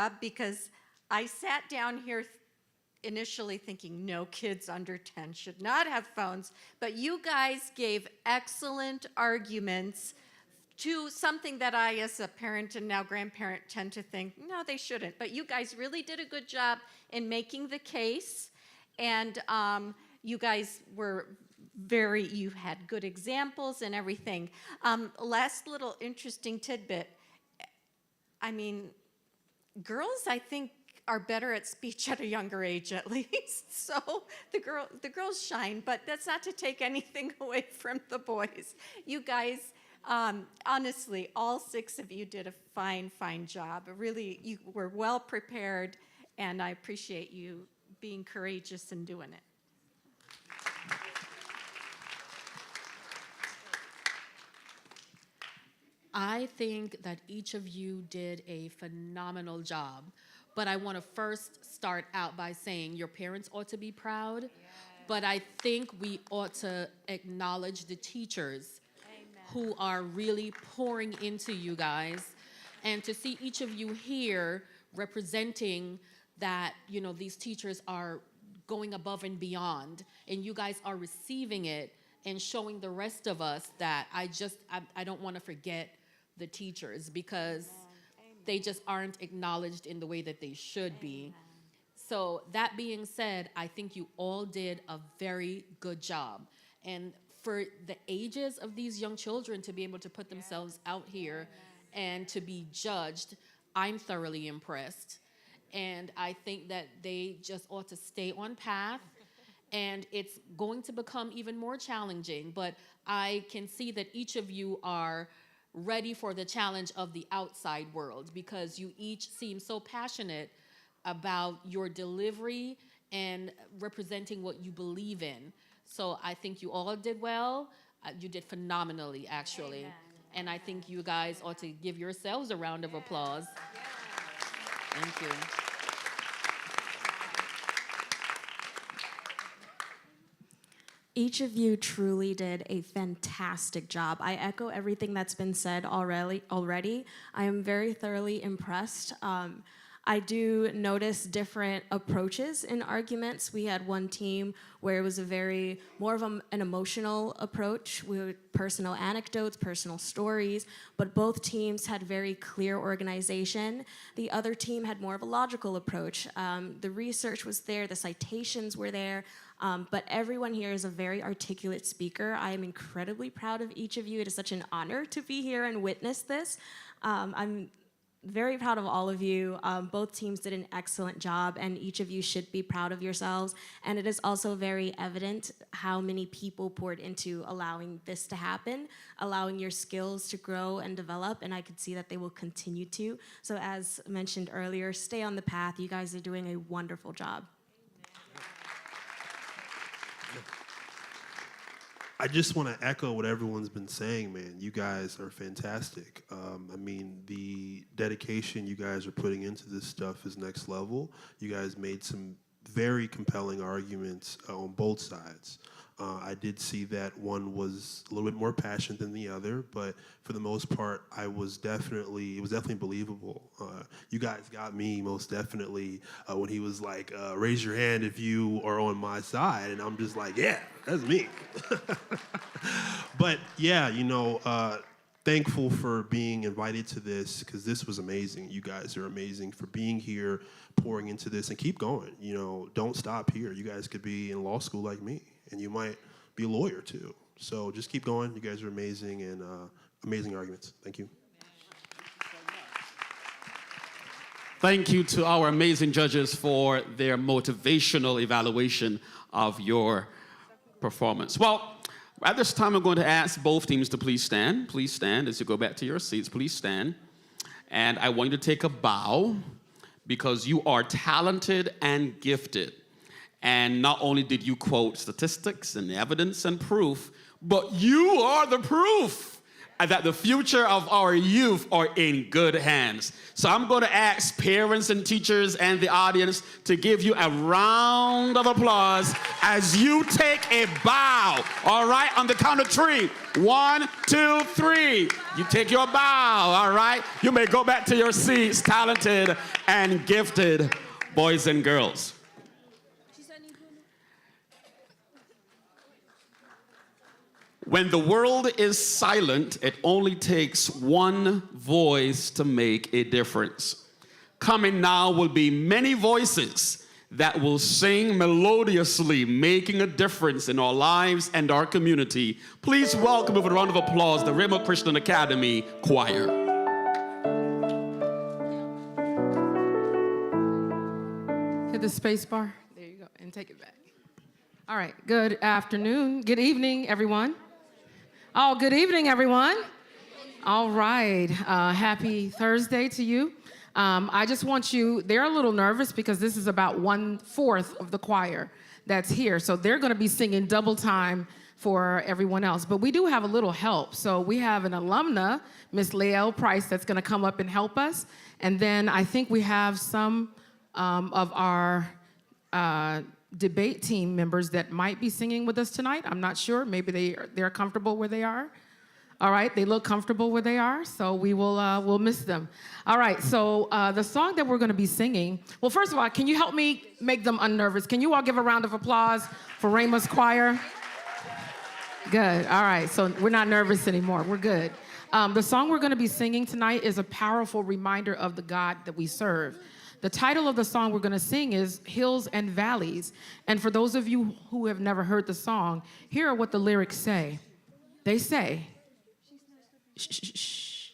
job, because I sat down here initially thinking no kids under 10 should not have phones, but you guys gave excellent arguments to something that I, as a parent and now grandparent, tend to think, no, they shouldn't. But you guys really did a good job in making the case, and you guys were you had good examples and everything. Last little interesting tidbit. I mean, girls, I think, are better at speech at a younger age, at least. So the girls shine, but that's not to take anything away from the boys. You guys, honestly, all 6 of you did a fine, fine job. Really, you were well prepared, and I appreciate you being courageous in doing it. I think that each of you did a phenomenal job, but I want to first start out by saying your parents ought to be proud, yes. But I think we ought to acknowledge the teachers. Amen. Who are really pouring into you guys, and to see each of you here representing that, you know, these teachers are going above and beyond, and you guys are receiving it and showing the rest of us that I don't want to forget the teachers, because Amen. They just aren't acknowledged in the way that they should be. Amen. So that being said, I think you all did a very good job. And for the ages of these young children to be able to put themselves out here and to be judged, I'm thoroughly impressed. And I think that they just ought to stay on path. And it's going to become even more challenging, but I can see that each of you are ready for the challenge of the outside world, because you each seem so passionate about your delivery and representing what you believe in. So I think you all did well. You did phenomenally, actually. Amen. And I think you guys ought to give yourselves a round of applause. Thank you. Each of you truly did a fantastic job. I echo everything that's been said already. I am very thoroughly impressed. I do notice different approaches in arguments. We had one team where it was more of an emotional approach with personal anecdotes, personal stories, but both teams had very clear organization. The other team had more of a logical approach. The research was there, the citations were there, but everyone here is a very articulate speaker. I am incredibly proud of each of you. It is such an honor to be here and witness this. I'm very proud of all of you. Both teams did an excellent job, and each of you should be proud of yourselves. And it is also very evident how many people poured into allowing this to happen, allowing your skills to grow and develop, and I could see that they will continue to. So as mentioned earlier, stay on the path. You guys are doing a wonderful job. I just want to echo what everyone's been saying, man. You guys are fantastic. I mean, the dedication you guys are putting into this stuff is next level. You guys made some very compelling arguments on both sides. I did see that one was a little bit more passionate than the other, but for the most part, it was definitely believable. You guys got me most definitely when he was like, raise your hand if you are on my side, and I'm just like, yeah, that's me. But yeah, thankful for being invited to this, because this was amazing. You guys are amazing for being here, pouring into this, and keep going. Don't stop here. You guys could be in law school like me, and you might be a lawyer too. So just keep going. You guys are amazing, and amazing arguments. Thank you. Thank you to our amazing judges for their motivational evaluation of your performance. Well, at this time, I'm going to ask both teams to please stand. Please stand as you go back to your seats. Please stand. And I want you to take a bow, because you are talented and gifted. And not only did you quote statistics and evidence and proof, but you are the proof. and that the future of our youth are in good hands. So I'm going to ask parents and teachers and the audience to give you a round of applause as you take a bow. All right, on the count of 3. 1, 2, 3. You take your bow, all right? You may go back to your seats, talented and gifted boys and girls. When the world is silent, it only takes one voice to make a difference. Coming now will be many voices that will sing melodiously, making a difference in our lives and our community. Please welcome with a round of applause the Ramah Christian Academy Choir. Hit the space bar. There you go, and take it back. All right, good afternoon. Good evening, everyone. Oh, good evening, everyone. All right, happy Thursday to you. I just want you, they're a little nervous because this is about 1/4 of the choir that's here. So they're gonna be singing double time for everyone else. But we do have a little help. So we have an alumna, Miss Lael Price, that's gonna come up and help us. And then I think we have some of our debate team members that might be singing with us tonight. I'm not sure. Maybe they're comfortable where they are. All right, they look comfortable where they are, so we'll miss them. All right, so the song that we're going to be singing. Well, first of all, can you help me make them unnervous? Can you all give a round of applause for Ramah's choir? Good. All right, so we're not nervous anymore. We're good. The song we're going to be singing tonight is a powerful reminder of the God that we serve. The title of the song we're going to sing is Hills and Valleys. And for those of you who have never heard the song, here are what the lyrics say. They say, shh, shh, shh.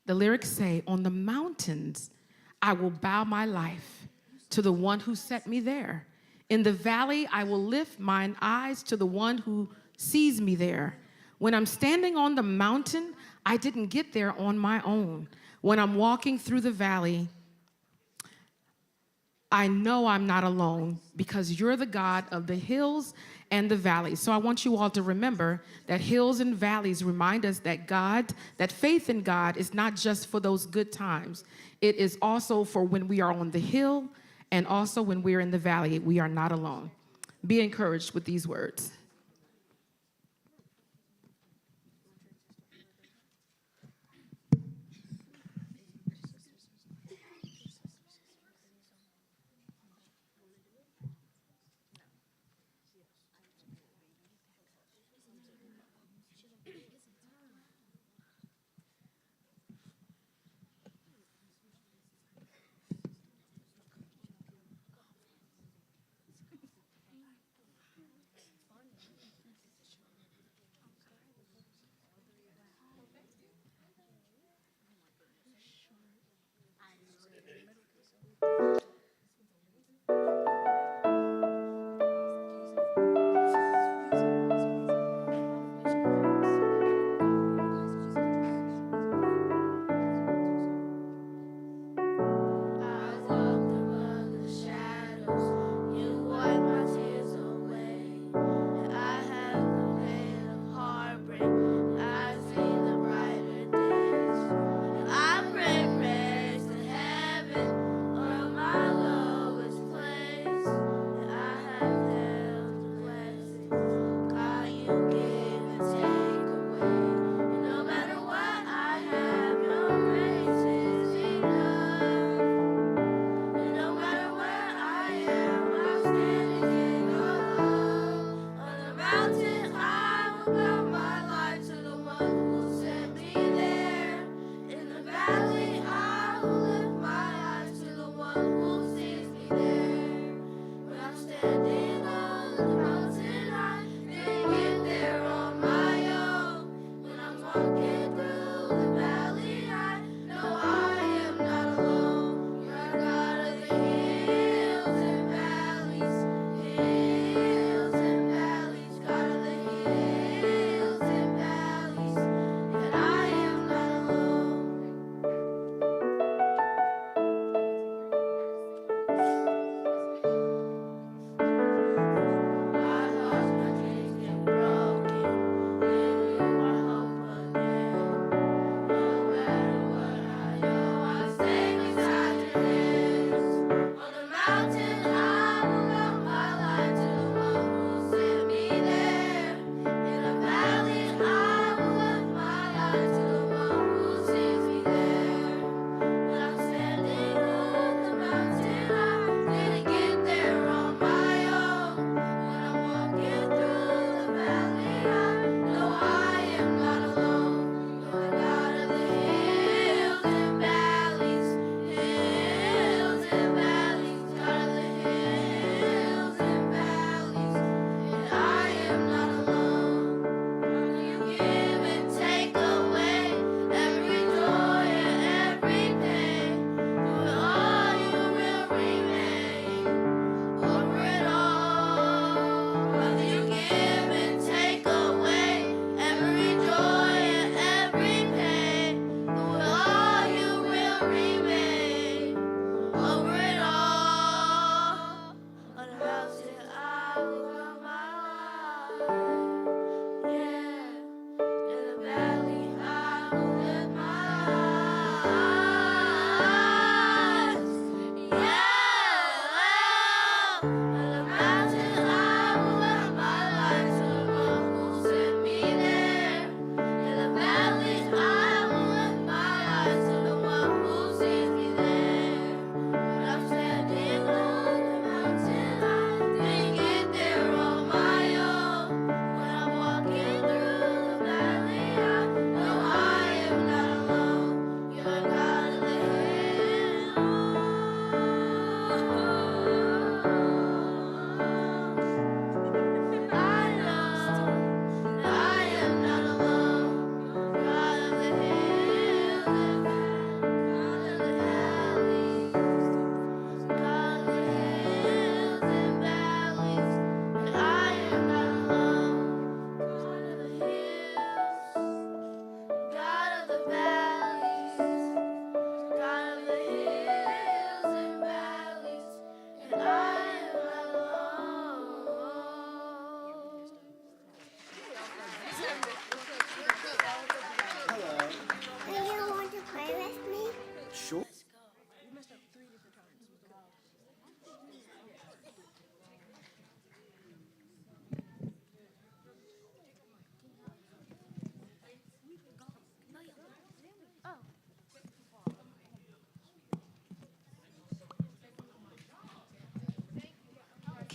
The lyrics say, on the mountains, I will bow my life to the one who set me there. In the valley, I will lift mine eyes to the one who sees me there. When I'm standing on the mountain, I didn't get there on my own. When I'm walking through the valley, I know I'm not alone because you're the God of the hills and the valleys. So I want you all to remember that hills and valleys remind us that that faith in God is not just for those good times. It is also for when we are on the hill and also when we're in the valley, we are not alone. Be encouraged with these words.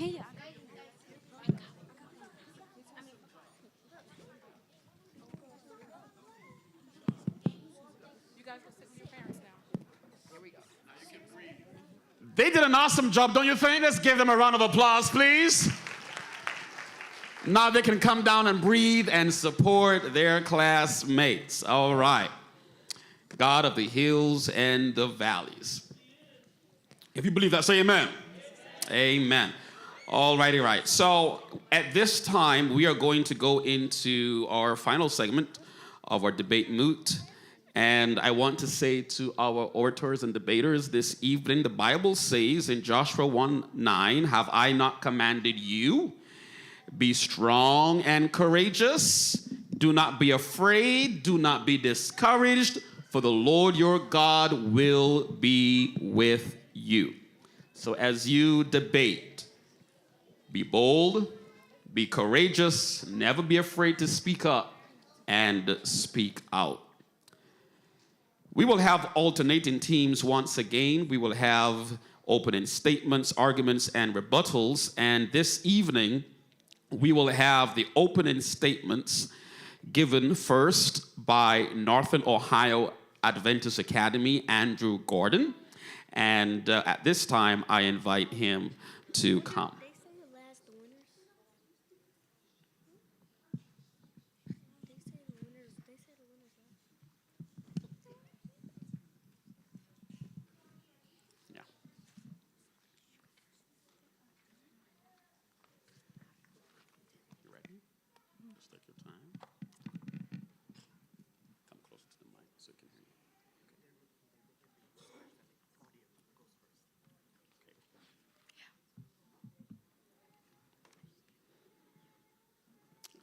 Okay. You guys go sit with your parents now. Here we go. They did an awesome job, don't you think? Let's give them a round of applause, please. Now they can come down and breathe and support their classmates. All right. God of the hills and the valleys. If you believe that, say amen. Amen. All righty, right. So at this time, we are going to go into our final segment of our debate moot. And I want to say to our orators and debaters this evening, the Bible says in Joshua 1:9, have I not commanded you? Be strong and courageous. Do not be afraid. Do not be discouraged, for the Lord your God will be with you. So as you debate, be bold, be courageous, never be afraid to speak up and speak out. We will have alternating teams once again. We will have opening statements, arguments, and rebuttals. And this evening, we will have the opening statements given first by Northern Ohio Adventist Academy, Andrew Gordon. And at this time, I invite him to come. Yeah. You ready? Just take your time. Come closer to the mic so you can hear you.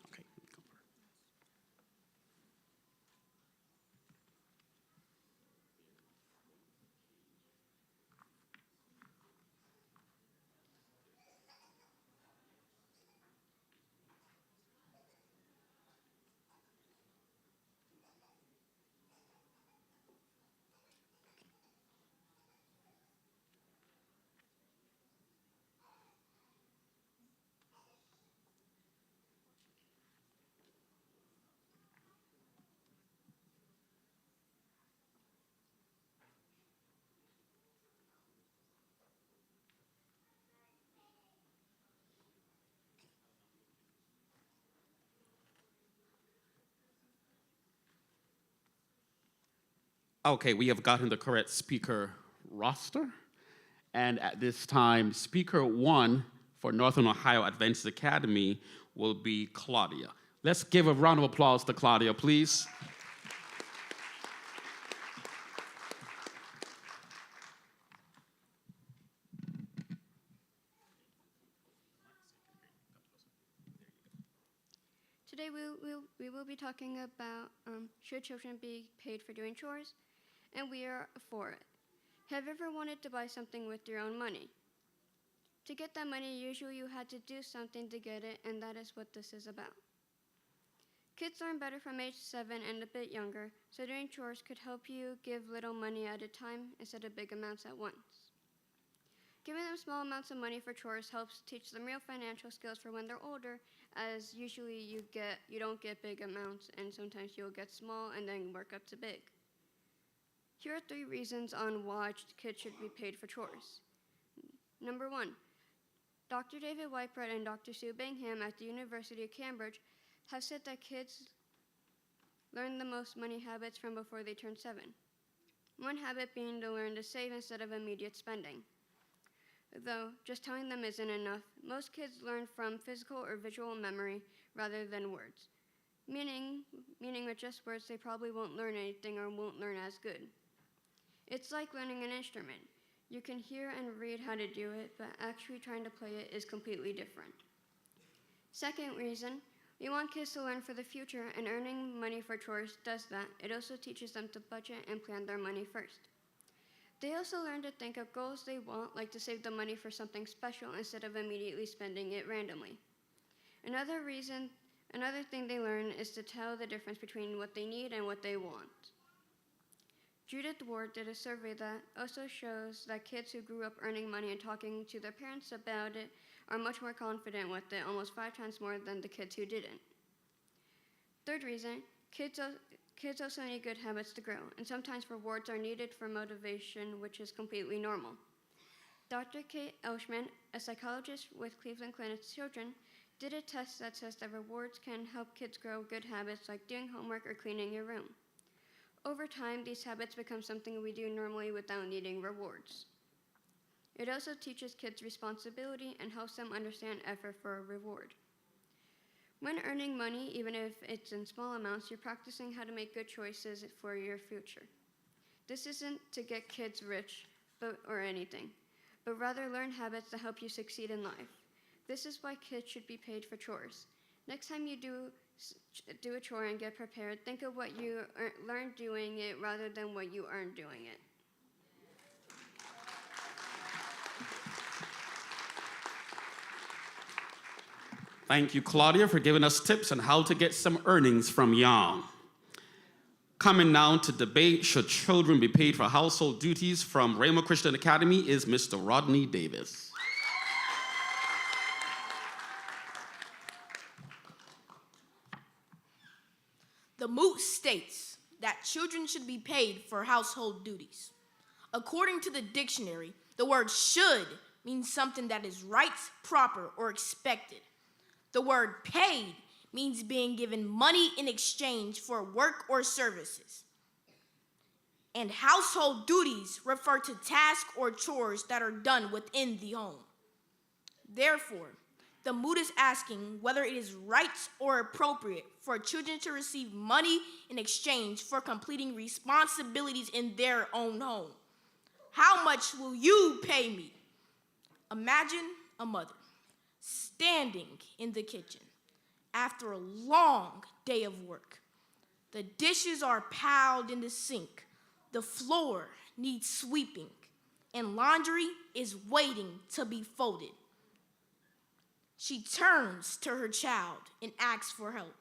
Okay, come first. Okay, we have gotten the correct speaker roster. And at this time, speaker one for Northern Ohio Adventist Academy will be Claudia. Let's give a round of applause to Claudia, please. Today we will be talking about should children be paid for doing chores, and we are for it. Have you ever wanted to buy something with your own money? To get that money, usually you had to do something to get it, and that is what this is about. Kids learn better from age 7 and a bit younger, so doing chores could help you give little money at a time instead of big amounts at once. Giving them small amounts of money for chores helps teach them real financial skills for when they're older, as usually you don't get big amounts, and sometimes you'll get small and then work up to big. Here are 3 reasons on why kids should be paid for chores. Number 1, Dr. David Whitebread and Dr. Sue Bingham at the University of Cambridge have said that kids learn the most money habits from before they turn 7. One habit being to learn to save instead of immediate spending. Though just telling them isn't enough, most kids learn from physical or visual memory rather than words. Meaning with just words, they probably won't learn anything or won't learn as good. It's like learning an instrument. You can hear and read how to do it, but actually trying to play it is completely different. Second reason, we want kids to learn for the future, and earning money for chores does that. It also teaches them to budget and plan their money first. They also learn to think of goals they want, like to save the money for something special instead of immediately spending it randomly. Another thing they learn is to tell the difference between what they need and what they want. Judith Ward did a survey that also shows that kids who grew up earning money and talking to their parents about it are much more confident with it, almost 5 times more than the kids who didn't. Third reason, kids also need good habits to grow, and sometimes rewards are needed for motivation, which is completely normal. Dr. Kate Elshman, a psychologist with Cleveland Clinic's children, did a test that says that rewards can help kids grow good habits like doing homework or cleaning your room. Over time, these habits become something we do normally without needing rewards. It also teaches kids responsibility and helps them understand effort for a reward. When earning money, even if it's in small amounts, you're practicing how to make good choices for your future. This isn't to get kids rich or anything, but rather learn habits that help you succeed in life. This is why kids should be paid for chores. Next time you do a chore and get prepared, think of what you learned doing it rather than what you earned doing it. Thank you, Claudia, for giving us tips on how to get some earnings from young. Coming now to debate, should children be paid for household duties, from Ramah Christian Academy is Mr. Rodney Davis. The moot states that children should be paid for household duties. According to the dictionary, the word should means something that is right, proper, or expected. The word paid means being given money in exchange for work or services. And household duties refer to tasks or chores that are done within the home. Therefore, the moot is asking whether it is right or appropriate for children to receive money in exchange for completing responsibilities in their own home. How much will you pay me? Imagine a mother standing in the kitchen after a long day of work. The dishes are piled in the sink, the floor needs sweeping, and laundry is waiting to be folded. She turns to her child and asks for help.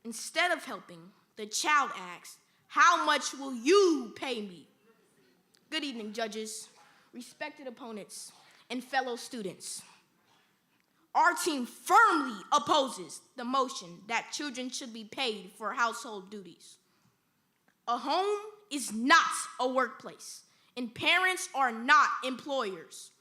Instead of helping, the child asks, "How much will you pay me?" Good evening, judges, respected opponents, and fellow students. Our team firmly opposes the motion that children should be paid for household duties. A home is not a workplace, and parents are not employers.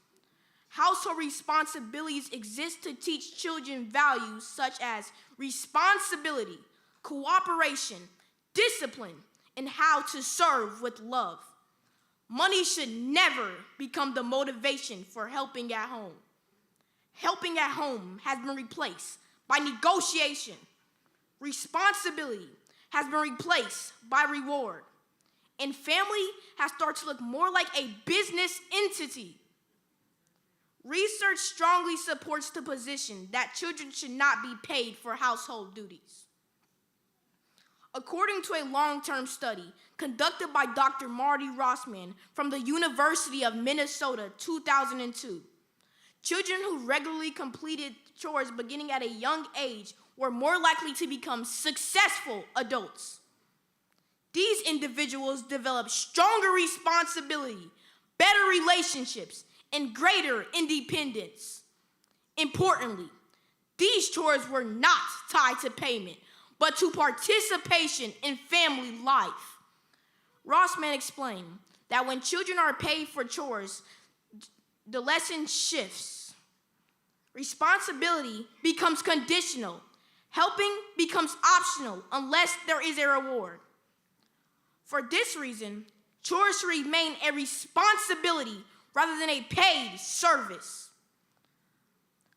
Household responsibilities exist to teach children values such as responsibility, cooperation, discipline, and how to serve with love. Money should never become the motivation for helping at home. Helping at home has been replaced by negotiation. Responsibility has been replaced by reward. And family has started to look more like a business entity. Research strongly supports the position that children should not be paid for household duties. According to a long-term study conducted by Dr. Marty Rossman from the University of Minnesota, 2002, children who regularly completed chores beginning at a young age were more likely to become successful adults. These individuals developed stronger responsibility, better relationships, and greater independence. Importantly, these chores were not tied to payment, but to participation in family life. Rossman explained that when children are paid for chores, the lesson shifts. Responsibility becomes conditional. Helping becomes optional unless there is a reward. For this reason, chores should remain a responsibility rather than a paid service.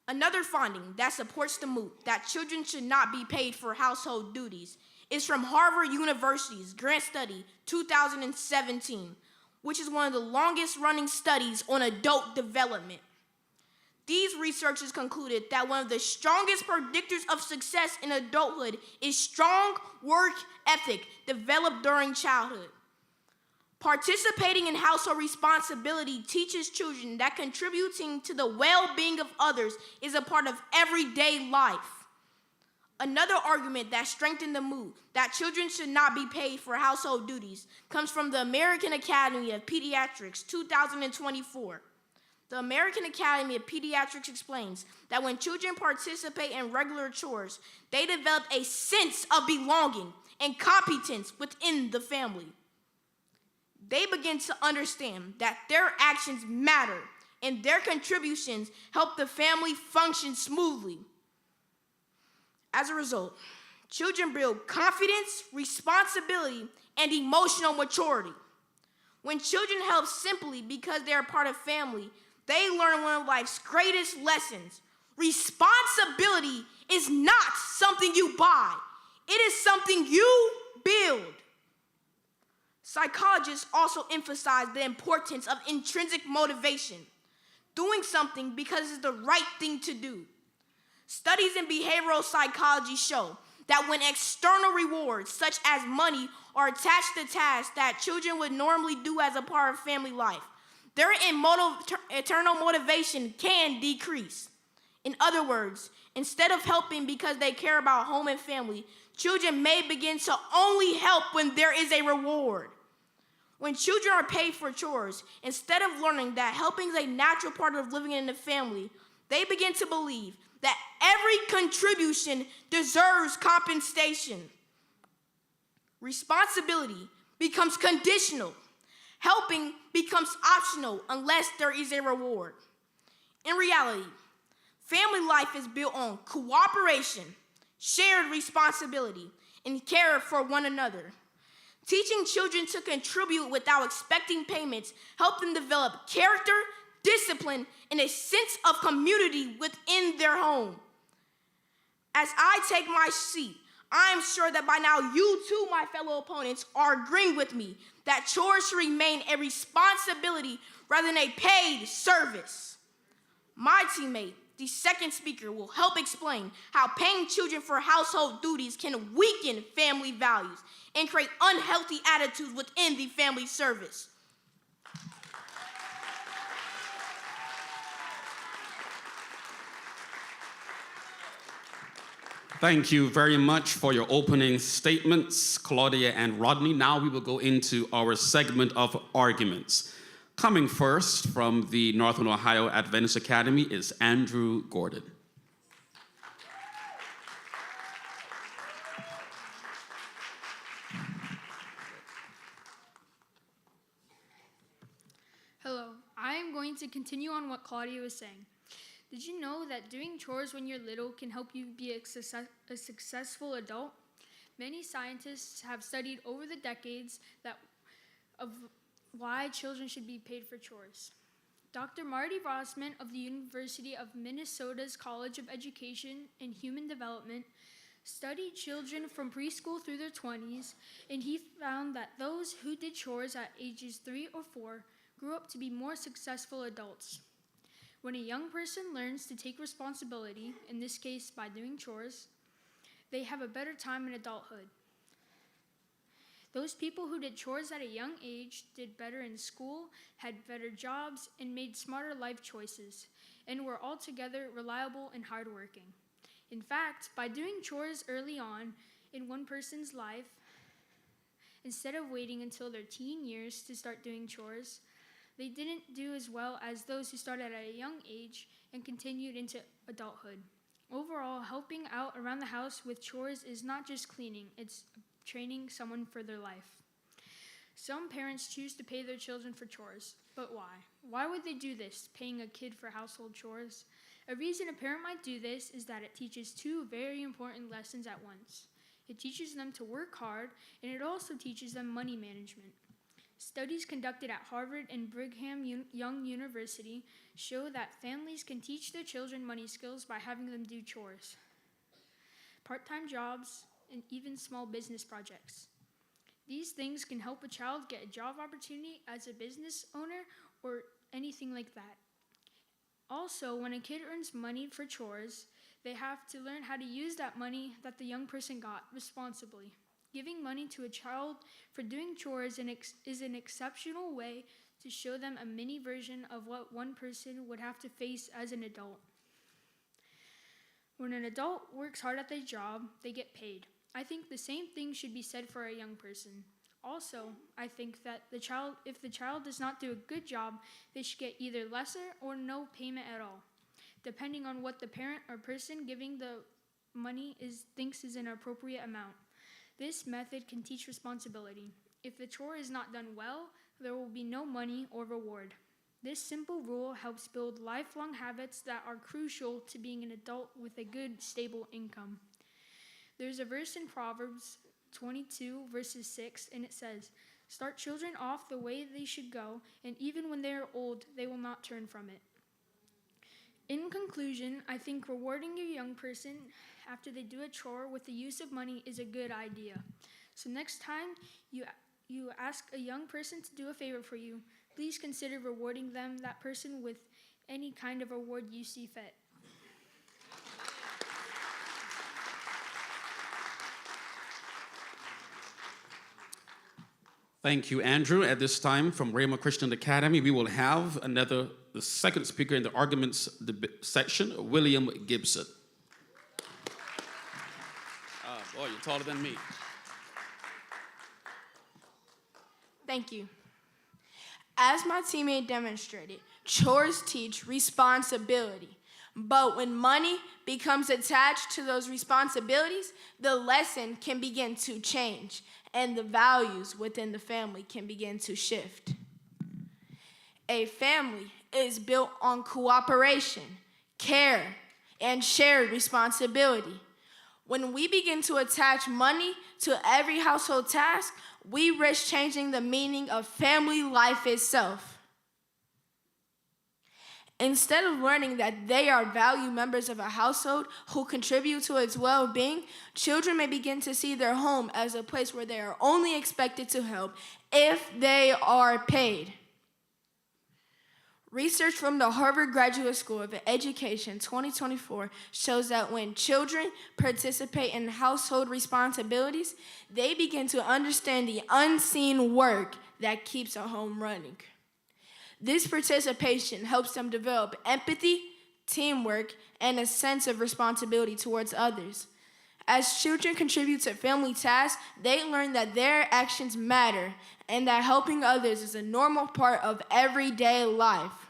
Another finding that supports the moot that children should not be paid for household duties is from Harvard University's Grant Study 2017, which is one of the longest running studies on adult development. These researchers concluded that one of the strongest predictors of success in adulthood is strong work ethic developed during childhood. Participating in household responsibility teaches children that contributing to the well-being of others is a part of everyday life. Another argument that strengthened the mood that children should not be paid for household duties comes from the American Academy of Pediatrics 2024. The American Academy of Pediatrics explains that when children participate in regular chores, they develop a sense of belonging and competence within the family. They begin to understand that their actions matter and their contributions help the family function smoothly. As a result, children build confidence, responsibility, and emotional maturity. When children help simply because they are part of family, they learn one of life's greatest lessons. Responsibility is not something you buy. It is something you build. Psychologists also emphasize the importance of intrinsic motivation, doing something because it's the right thing to do. Studies in behavioral psychology show that when external rewards, such as money, are attached to tasks that children would normally do as a part of family life, their internal motivation can decrease. In other words, instead of helping because they care about home and family, children may begin to only help when there is a reward. When children are paid for chores, instead of learning that helping is a natural part of living in the family, they begin to believe that every contribution deserves compensation. Responsibility becomes conditional. Helping becomes optional unless there is a reward. In reality, family life is built on cooperation, shared responsibility, and care for one another. Teaching children to contribute without expecting payments help them develop character, discipline, and a sense of community within their home. As I take my seat, I am sure that by now you too, my fellow opponents, are agreeing with me that chores should remain a responsibility rather than a paid service. My teammate, the second speaker, will help explain how paying children for household duties can weaken family values and create unhealthy attitudes within the family service. Thank you very much for your opening statements, Claudia and Rodney. Now we will go into our segment of arguments. Coming first from the Northern Ohio Adventist Academy is Andrew Gordon. Hello, I am going to continue on what Claudia was saying. Did you know that doing chores when you're little can help you be a successful adult? Many scientists have studied over the decades of why children should be paid for chores. Dr. Marty Rossman of the University of Minnesota's College of Education and Human Development studied children from preschool through their 20s, and he found that those who did chores at ages 3 or 4 grew up to be more successful adults. When a young person learns to take responsibility, in this case by doing chores, they have a better time in adulthood. Those people who did chores at a young age did better in school, had better jobs, and made smarter life choices, and were altogether reliable and hardworking. In fact, by doing chores early on in one person's life, instead of waiting until their teen years to start doing chores, they didn't do as well as those who started at a young age and continued into adulthood. Overall, helping out around the house with chores is not just cleaning, it's training someone for their life. Some parents choose to pay their children for chores, but why? Why would they do this, paying a kid for household chores? A reason a parent might do this is that it teaches two very important lessons at once. It teaches them to work hard, and it also teaches them money management. Studies conducted at Harvard and Brigham Young University show that families can teach their children money skills by having them do chores, part-time jobs, and even small business projects. These things can help a child get a job opportunity as a business owner or anything like that. Also, when a kid earns money for chores, they have to learn how to use that money that the young person got responsibly. Giving money to a child for doing chores is an exceptional way to show them a mini version of what one person would have to face as an adult. When an adult works hard at their job, they get paid. I think the same thing should be said for a young person. Also, I think that if the child does not do a good job, they should get either lesser or no payment at all, depending on what the parent or person giving the money thinks is an appropriate amount. This method can teach responsibility. If the chore is not done well, there will be no money or reward. This simple rule helps build lifelong habits that are crucial to being an adult with a good, stable income. There's a verse in Proverbs 22, verses 6, and it says, "Start children off the way they should go, and even when they are old, they will not turn from it." In conclusion, I think rewarding your young person after they do a chore with the use of money is a good idea. So next time you ask a young person to do a favor for you, please consider rewarding that person with any kind of reward you see fit. Thank you, Andrew. At this time, from Ramah Christian Academy, we will have the second speaker in the arguments section, William Gibson. Boy, you're taller than me. Thank you. As my teammate demonstrated, chores teach responsibility. But when money becomes attached to those responsibilities, the lesson can begin to change, and the values within the family can begin to shift. A family is built on cooperation, care, and shared responsibility. When we begin to attach money to every household task, we risk changing the meaning of family life itself. Instead of learning that they are valued members of a household who contribute to its well-being, children may begin to see their home as a place where they are only expected to help if they are paid. Research from the Harvard Graduate School of Education 2024 shows that when children participate in household responsibilities, they begin to understand the unseen work that keeps a home running. This participation helps them develop empathy, teamwork, and a sense of responsibility towards others. As children contribute to family tasks, they learn that their actions matter and that helping others is a normal part of everyday life.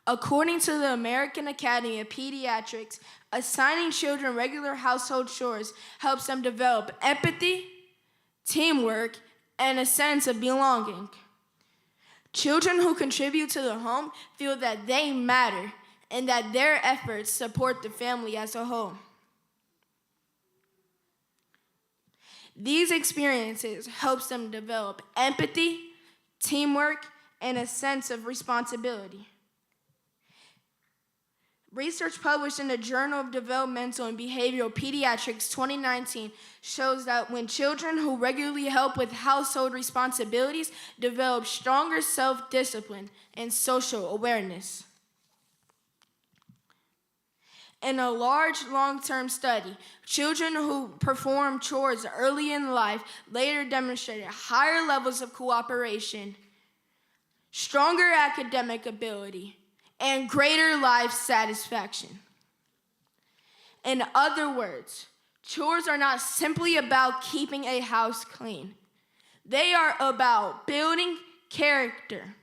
According to the American Academy of Pediatrics, assigning children regular household chores helps them develop empathy, teamwork, and a sense of belonging. Children who contribute to the home feel that they matter and that their efforts support the family as a whole. These experiences help them develop empathy, teamwork, and a sense of responsibility. Research published in the Journal of Developmental and Behavioral Pediatrics 2019 shows that when children who regularly help with household responsibilities develop stronger self-discipline and social awareness. In a large long-term study, children who perform chores early in life later demonstrated higher levels of cooperation, stronger academic ability, and greater life satisfaction. In other words, chores are not simply about keeping a house clean. They are about building character.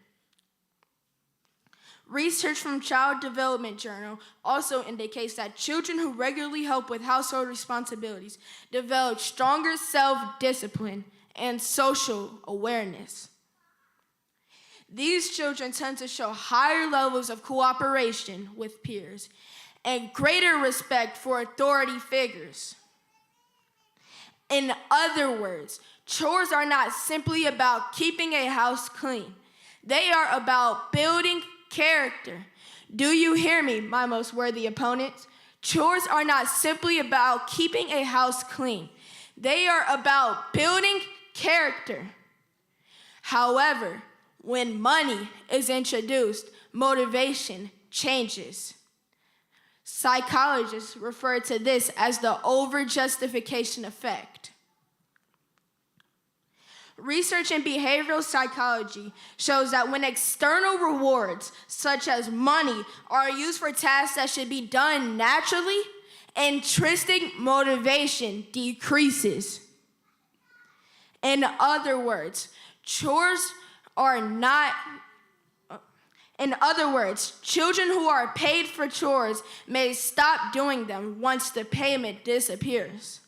Research from Child Development Journal also indicates that children who regularly help with household responsibilities develop stronger self-discipline and social awareness. These children tend to show higher levels of cooperation with peers and greater respect for authority figures. In other words, chores are not simply about keeping a house clean. They are about building character. Do you hear me, my most worthy opponents? Chores are not simply about keeping a house clean. They are about building character. However, when money is introduced, motivation changes. Psychologists refer to this as the over-justification effect. Research in behavioral psychology shows that when external rewards, such as money, are used for tasks that should be done naturally, intrinsic motivation decreases. In other words, children who are paid for chores may stop doing them once the payment disappears.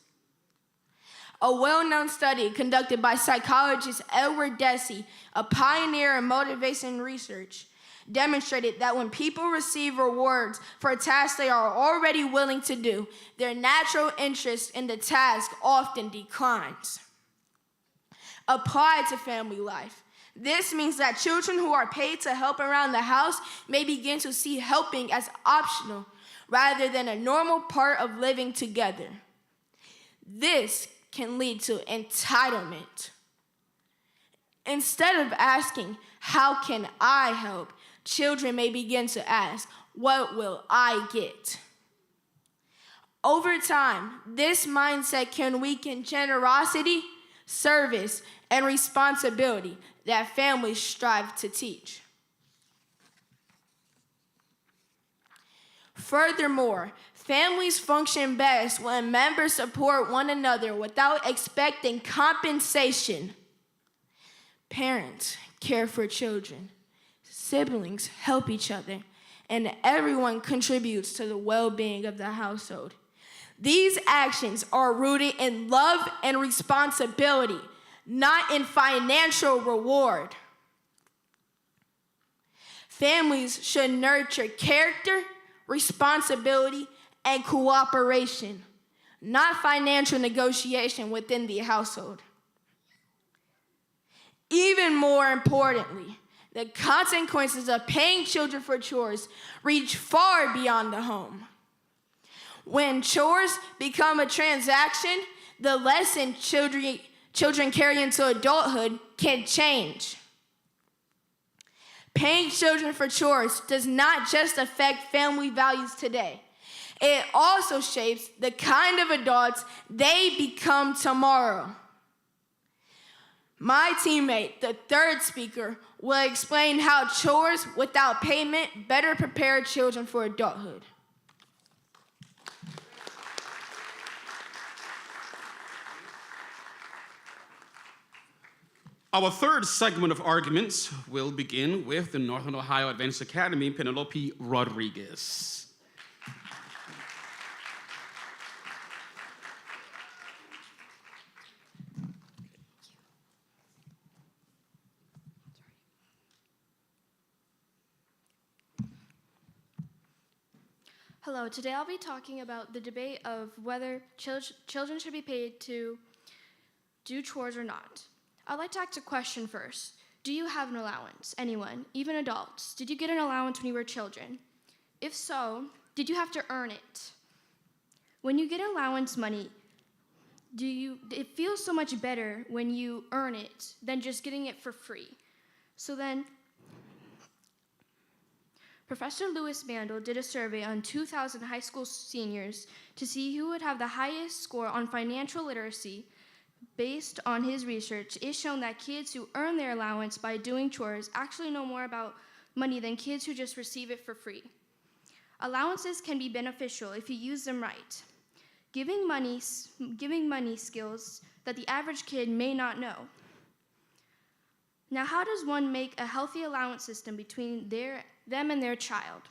A well-known study conducted by psychologist Edward Deci, a pioneer in motivation research, demonstrated that when people receive rewards for tasks they are already willing to do, their natural interest in the task often declines. Applied to family life, this means that children who are paid to help around the house may begin to see helping as optional rather than a normal part of living together. This can lead to entitlement. Instead of asking, how can I help? Children may begin to ask, what will I get? Over time, this mindset can weaken generosity, service, and responsibility that families strive to teach. Furthermore, families function best when members support one another without expecting compensation. Parents care for children, siblings help each other, and everyone contributes to the well-being of the household. These actions are rooted in love and responsibility, not in financial reward. Families should nurture character, responsibility, and cooperation, not financial negotiation within the household. Even more importantly, the consequences of paying children for chores reach far beyond the home. When chores become a transaction, the lesson children carry into adulthood can change. Paying children for chores does not just affect family values today. It also shapes the kind of adults they become tomorrow. My teammate, the third speaker, will explain how chores without payment better prepare children for adulthood. Our third segment of arguments will begin with the Northern Ohio Adventist Academy, Penelope Rodriguez. Hello, today I'll be talking about the debate of whether children should be paid to do chores or not. I'd like to ask a question first. Do you have an allowance? Anyone, even adults? Did you get an allowance when you were children? If so, did you have to earn it? When you get allowance money, it feels so much better when you earn it than just getting it for free. So then, Professor Louis Mandel did a survey on 2,000 high school seniors to see who would have the highest score on financial literacy. Based on his research, it's shown that kids who earn their allowance by doing chores actually know more about money than kids who just receive it for free. Allowances can be beneficial if you use them right, giving money skills that the average kid may not know. Now, how does one make a healthy allowance system between them and their child?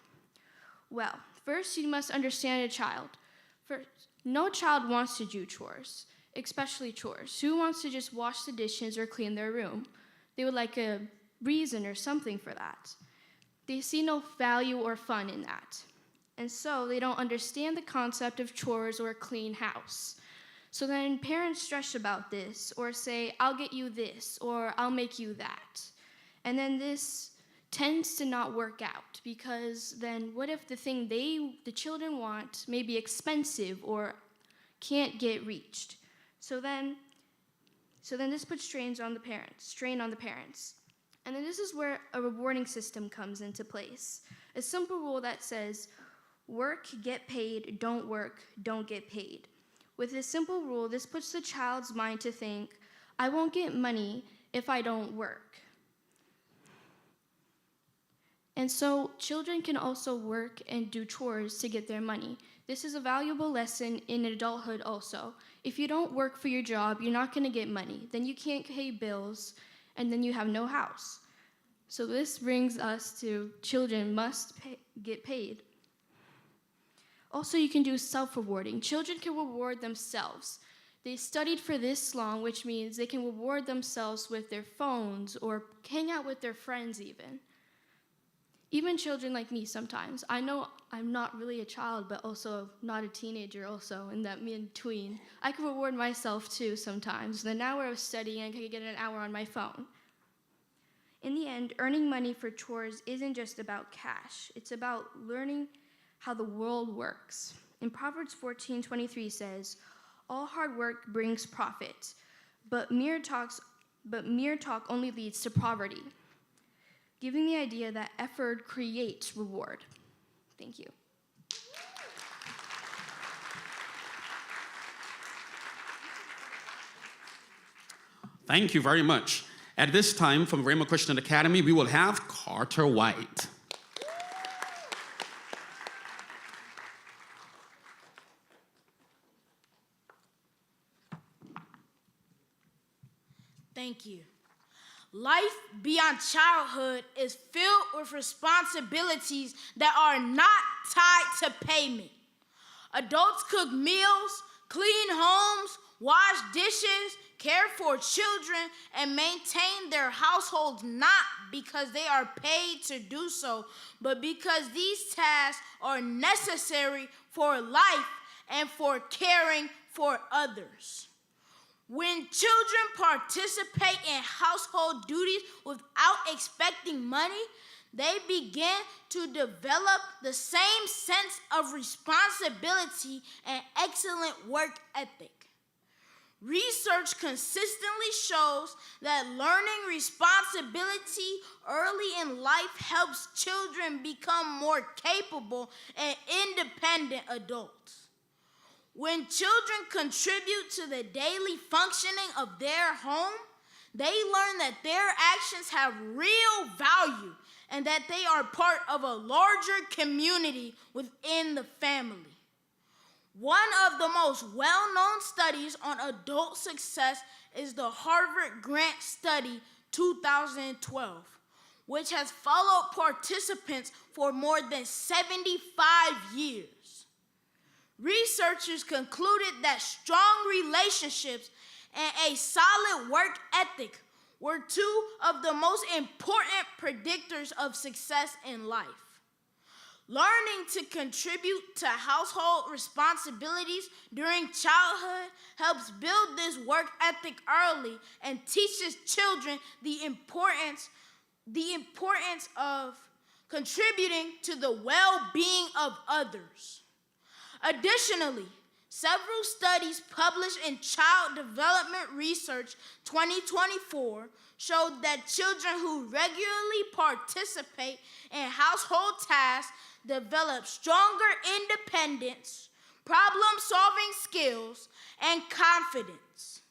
Well, first you must understand a child. First, no child wants to do chores, especially chores. Who wants to just wash the dishes or clean their room? They would like a reason or something for that. They see no value or fun in that. And so they don't understand the concept of chores or a clean house. So then parents stress about this or say, I'll get you this or I'll make you that. And then this tends to not work out because then what if the thing the children want may be expensive or can't get reached? So then this puts strain on the parents. And then this is where a rewarding system comes into place. A simple rule that says, work, get paid, don't get paid. With this simple rule, this puts the child's mind to think, I won't get money if I don't work. And so children can also work and do chores to get their money. This is a valuable lesson in adulthood also. If you don't work for your job, you're not going to get money. Then you can't pay bills, and then you have no house. So this brings us to children must get paid. Also, you can do self-rewarding. Children can reward themselves. They studied for this long, which means they can reward themselves with their phones or hang out with their friends even. Even children like me sometimes. I know I'm not really a child, but also not a teenager also, in that in-between. I can reward myself too sometimes. In an hour of studying, I could get an hour on my phone. In the end, earning money for chores isn't just about cash. It's about learning how the world works. In Proverbs 14:23 says, "All hard work brings profit, but mere talk only leads to poverty," giving the idea that effort creates reward. Thank you. Thank you very much. At this time, from Ramah Christian Academy, we will have Carter White. Thank you. Life beyond childhood is filled with responsibilities that are not tied to payment. Adults cook meals, clean homes, wash dishes, care for children, and maintain their households not because they are paid to do so, but because these tasks are necessary for life and for caring for others. When children participate in household duties without expecting money, they begin to develop the same sense of responsibility and excellent work ethic. Research consistently shows that learning responsibility early in life helps children become more capable and independent adults. When children contribute to the daily functioning of their home, they learn that their actions have real value and that they are part of a larger community within the family. One of the most well-known studies on adult success is the Harvard Grant Study 2012, which has followed participants for more than 75 years. Researchers concluded that strong relationships and a solid work ethic were two of the most important predictors of success in life. Learning to contribute to household responsibilities during childhood helps build this work ethic early and teaches children the importance of contributing to the well-being of others. Additionally, several studies published in Child Development Research 2024 showed that children who regularly participate in household tasks develop stronger independence, problem-solving skills, and confidence.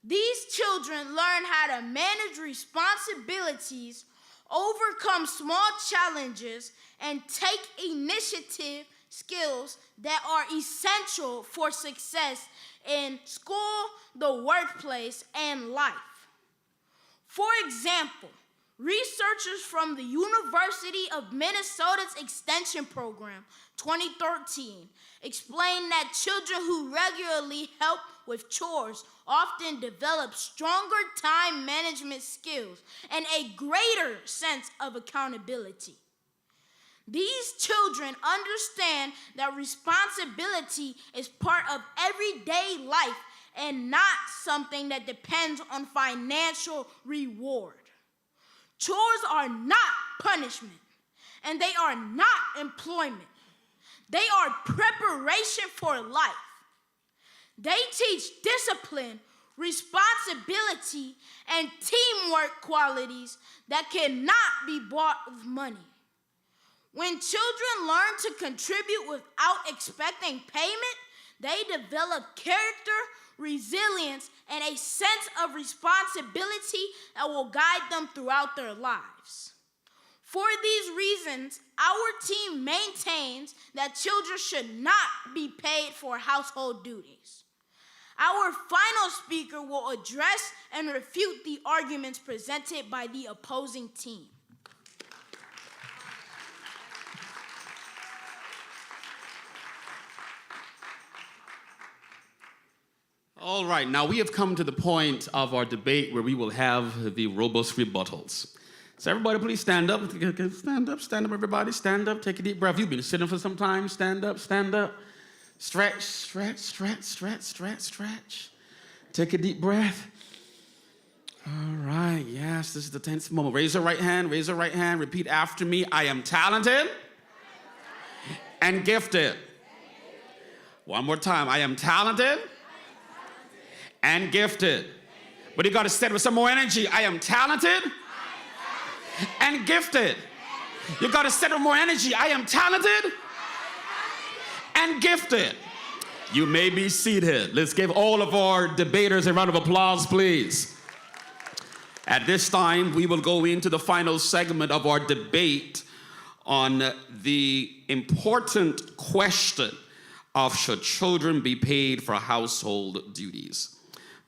These children learn how to manage responsibilities, overcome small challenges, and take initiative, skills that are essential for success in school, the workplace, and life. For example, researchers from the University of Minnesota's Extension Program, 2013, explained that children who regularly help with chores often develop stronger time management skills and a greater sense of accountability. These children understand that responsibility is part of everyday life and not something that depends on financial reward. Chores are not punishment, and they are not employment. They are preparation for life. They teach discipline, responsibility, and teamwork qualities that cannot be bought with money. When children learn to contribute without expecting payment, They develop character, resilience, and a sense of responsibility that will guide them throughout their lives. For these reasons, our team maintains that children should not be paid for household duties. Our final speaker will address and refute the arguments presented by the opposing team. All right, now we have come to the point of our debate where we will have the robust rebuttals. So everybody please stand up. Stand up, everybody. Stand up, take a deep breath. You've been sitting for some time. Stand up, stand up. Stretch, stretch, stretch, stretch, stretch, stretch. Take a deep breath. All right, yes, this is the tense moment. Raise your right hand, repeat after me. I am talented and gifted. One more time. I am talented and gifted. But you got to say it with some more energy. I am talented and gifted. You got to say it with more energy. I am talented and gifted. You may be seated. Let's give all of our debaters a round of applause, please. At this time, we will go into the final segment of our debate on the important question of should children be paid for household duties.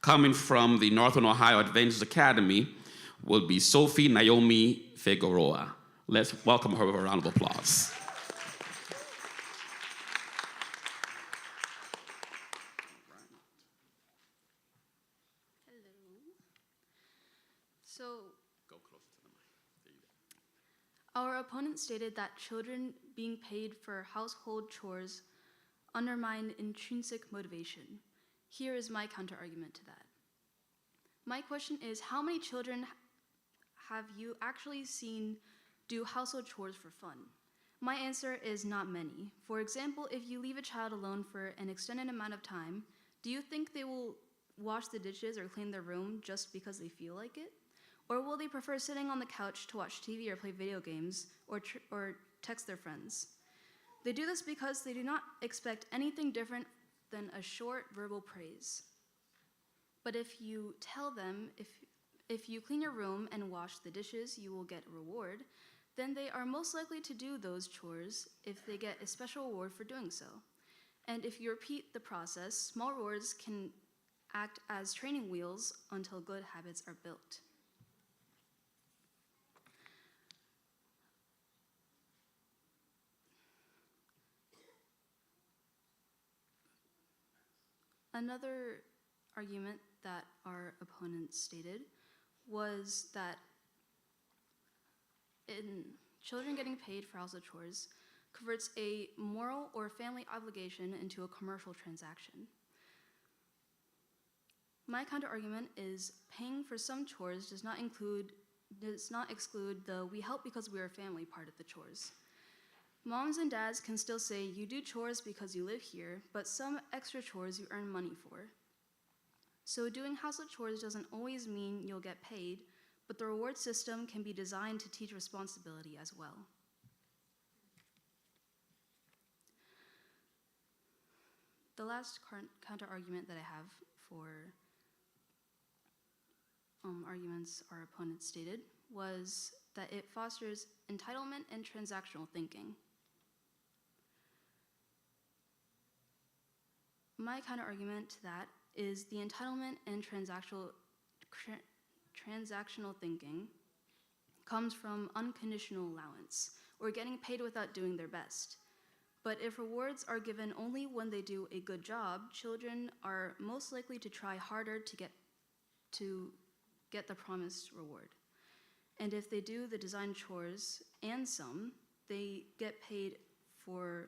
Coming from the Northern Ohio Adventist Academy will be Sophie Naomi Figueroa. Let's welcome her with a round of applause. So, our opponent stated that children being paid for household chores undermine intrinsic motivation. Here is my counterargument to that. My question is, how many children have you actually seen do household chores for fun? My answer is not many. For example, if you leave a child alone for an extended amount of time, do you think they will wash the dishes or clean their room just because they feel like it? Or will they prefer sitting on the couch to watch TV or play video games or text their friends? They do this because they do not expect anything different than a short verbal praise. But if you tell them, if you clean your room and wash the dishes, you will get a reward, then they are most likely to do those chores if they get a special reward for doing so. And if you repeat the process, small rewards can act as training wheels until good habits are built. Another argument that our opponent stated was that in children getting paid for household chores converts a moral or family obligation into a commercial transaction. My counterargument is paying for some chores does not exclude the we help because we are family part of the chores. Moms and dads can still say you do chores because you live here, but some extra chores you earn money for. So doing household chores doesn't always mean you'll get paid, but the reward system can be designed to teach responsibility as well. The last counter-argument that I have for arguments our opponent stated was that it fosters entitlement and transactional thinking. My counter-argument to that is the entitlement and transactional thinking comes from unconditional allowance, or getting paid without doing their best. But if rewards are given only when they do a good job, children are most likely to try harder to get the promised reward. And if they do the design chores and some, they get paid or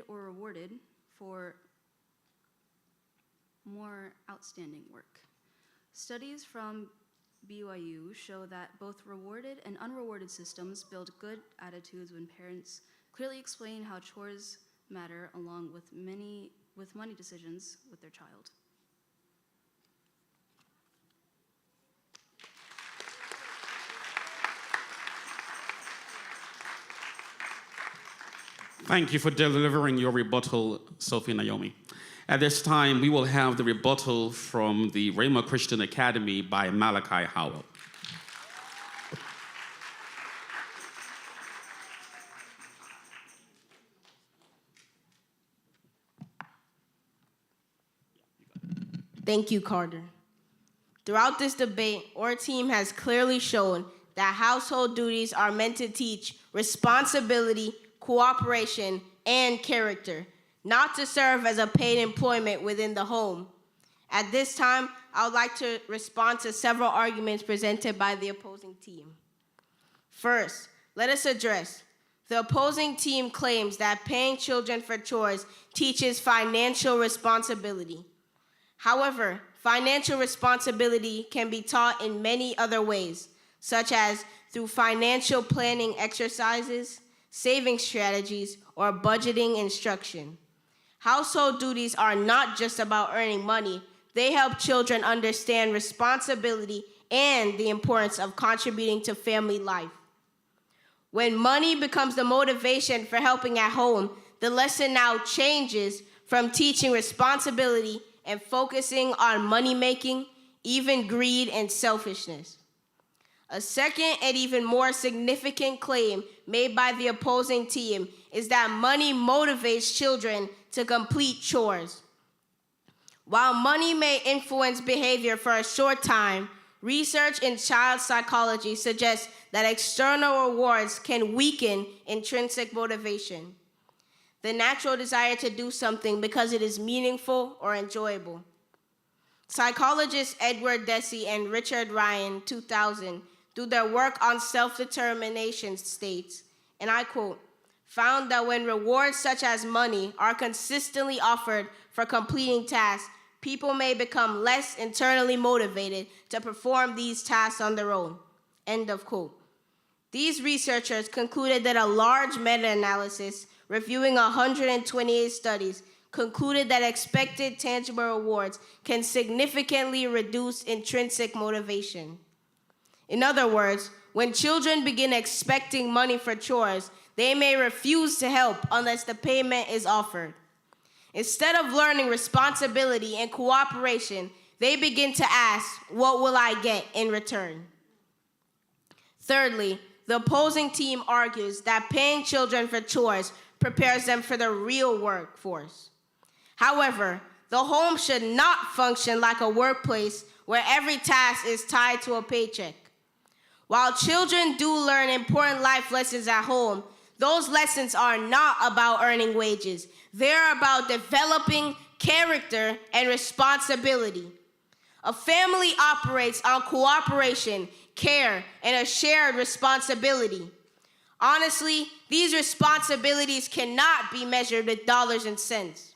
rewarded for more outstanding work. Studies from BYU show that both rewarded and unrewarded systems build good attitudes when parents clearly explain how chores matter along with money decisions with their child. Thank you for delivering your rebuttal, Sophie Naomi. At this time, we will have the rebuttal from the Ramah Christian Academy by Malachi Howell. Thank you, Carter. Throughout this debate, our team has clearly shown that household duties are meant to teach responsibility, cooperation, and character, not to serve as a paid employment within the home. At this time, I would like to respond to several arguments presented by the opposing team. First, let us address the opposing team claims that paying children for chores teaches financial responsibility. However, financial responsibility can be taught in many other ways, such as through financial planning exercises, saving strategies, or budgeting instruction. Household duties are not just about earning money. They help children understand responsibility and the importance of contributing to family life. When money becomes the motivation for helping at home, the lesson now changes from teaching responsibility and focusing on money-making, even greed and selfishness. A second and even more significant claim made by the opposing team is that money motivates children to complete chores. While money may influence behavior for a short time, research in child psychology suggests that external rewards can weaken intrinsic motivation, the natural desire to do something because it is meaningful or enjoyable. Psychologists Edward Deci and Richard Ryan, 2000, through their work on self-determination states, and I quote, found that when rewards such as money are consistently offered for completing tasks, people may become less internally motivated to perform these tasks on their own, end of quote. These researchers concluded that a large meta-analysis reviewing 128 studies concluded that expected tangible rewards can significantly reduce intrinsic motivation. In other words, when children begin expecting money for chores, they may refuse to help unless the payment is offered. Instead of learning responsibility and cooperation, they begin to ask, what will I get in return? Thirdly, the opposing team argues that paying children for chores prepares them for the real workforce. However, the home should not function like a workplace where every task is tied to a paycheck. While children do learn important life lessons at home, those lessons are not about earning wages. They're about developing character and responsibility. A family operates on cooperation, care, and a shared responsibility. Honestly, these responsibilities cannot be measured with dollars and cents.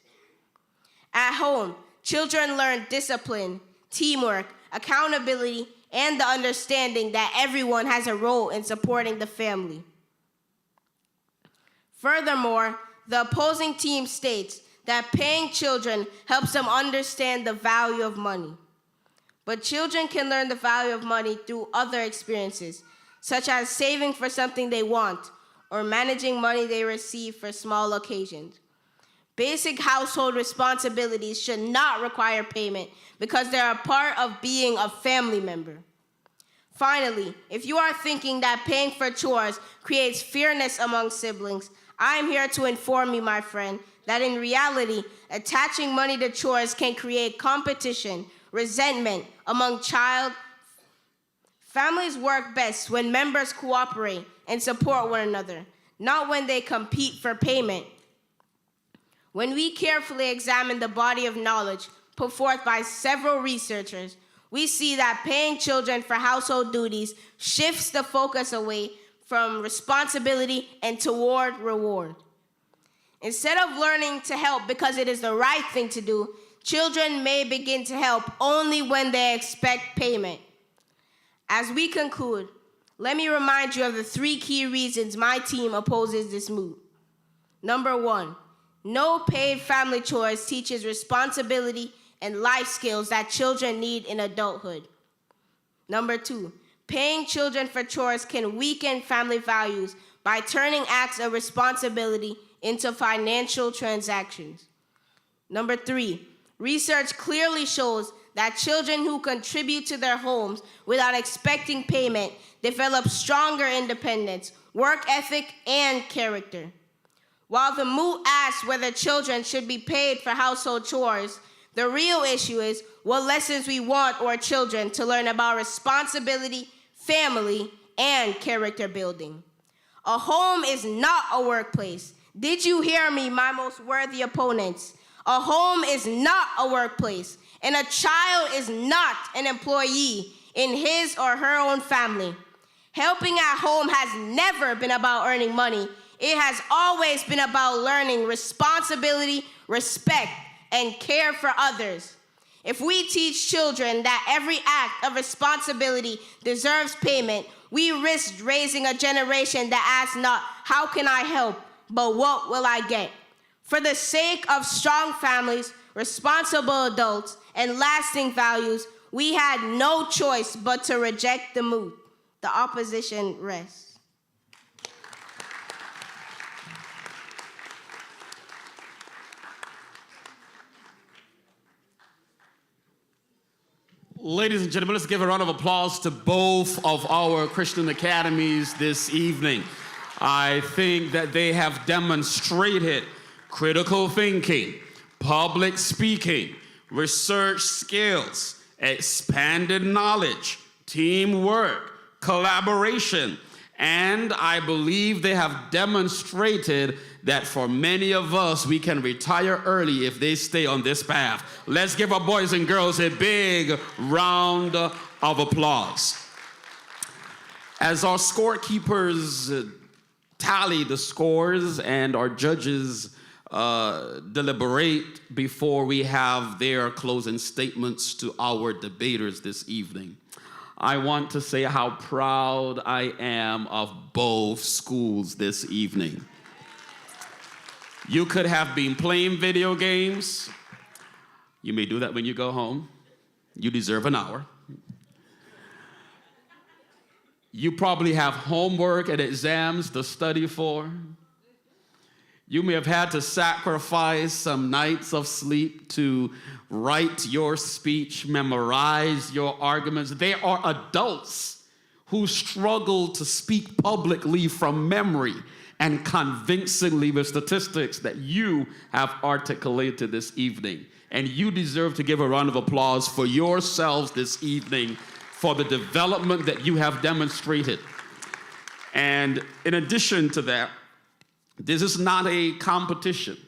At home, children learn discipline, teamwork, accountability, and the understanding that everyone has a role in supporting the family. Furthermore, the opposing team states that paying children helps them understand the value of money. But children can learn the value of money through other experiences, such as saving for something they want or managing money they receive for small occasions. Basic household responsibilities should not require payment because they are a part of being a family member. Finally, if you are thinking that paying for chores creates fairness among siblings, I am here to inform you, my friend, that in reality, attaching money to chores can create competition, resentment among families work best when members cooperate and support one another, not when they compete for payment. When we carefully examine the body of knowledge put forth by several researchers, we see that paying children for household duties shifts the focus away from responsibility and toward reward. Instead of learning to help because it is the right thing to do, children may begin to help only when they expect payment. As we conclude, let me remind you of the 3 key reasons my team opposes this move. Number 1, no paid family chores teaches responsibility and life skills that children need in adulthood. Number 2, paying children for chores can weaken family values by turning acts of responsibility into financial transactions. Number 3, research clearly shows that children who contribute to their homes without expecting payment develop stronger independence, work ethic, and character. While the moot asks whether children should be paid for household chores, the real issue is what lessons we want our children to learn about responsibility, family, and character building. A home is not a workplace. Did you hear me, my most worthy opponents? A home is not a workplace, and a child is not an employee in his or her own family. Helping at home has never been about earning money. It has always been about learning responsibility, respect, and care for others. If we teach children that every act of responsibility deserves payment, we risk raising a generation that asks not, how can I help, but what will I get? For the sake of strong families, responsible adults, and lasting values, we had no choice but to reject the moot. The opposition rests. Ladies and gentlemen, let's give a round of applause to both of our Christian academies this evening. I think that they have demonstrated critical thinking, public speaking, research skills, expanded knowledge, teamwork, collaboration, and I believe they have demonstrated that for many of us, we can retire early if they stay on this path. Let's give our boys and girls a big round of applause. As our scorekeepers tally the scores and our judges deliberate before we have their closing statements to our debaters this evening, I want to say how proud I am of both schools this evening. You could have been playing video games. You may do that when you go home. You deserve an hour. You probably have homework and exams to study for. You may have had to sacrifice some nights of sleep to write your speech, memorize your arguments. There are adults who struggle to speak publicly from memory and convincingly with statistics that you have articulated this evening. And you deserve to give a round of applause for yourselves this evening for the development that you have demonstrated. And in addition to that, this is not a competition.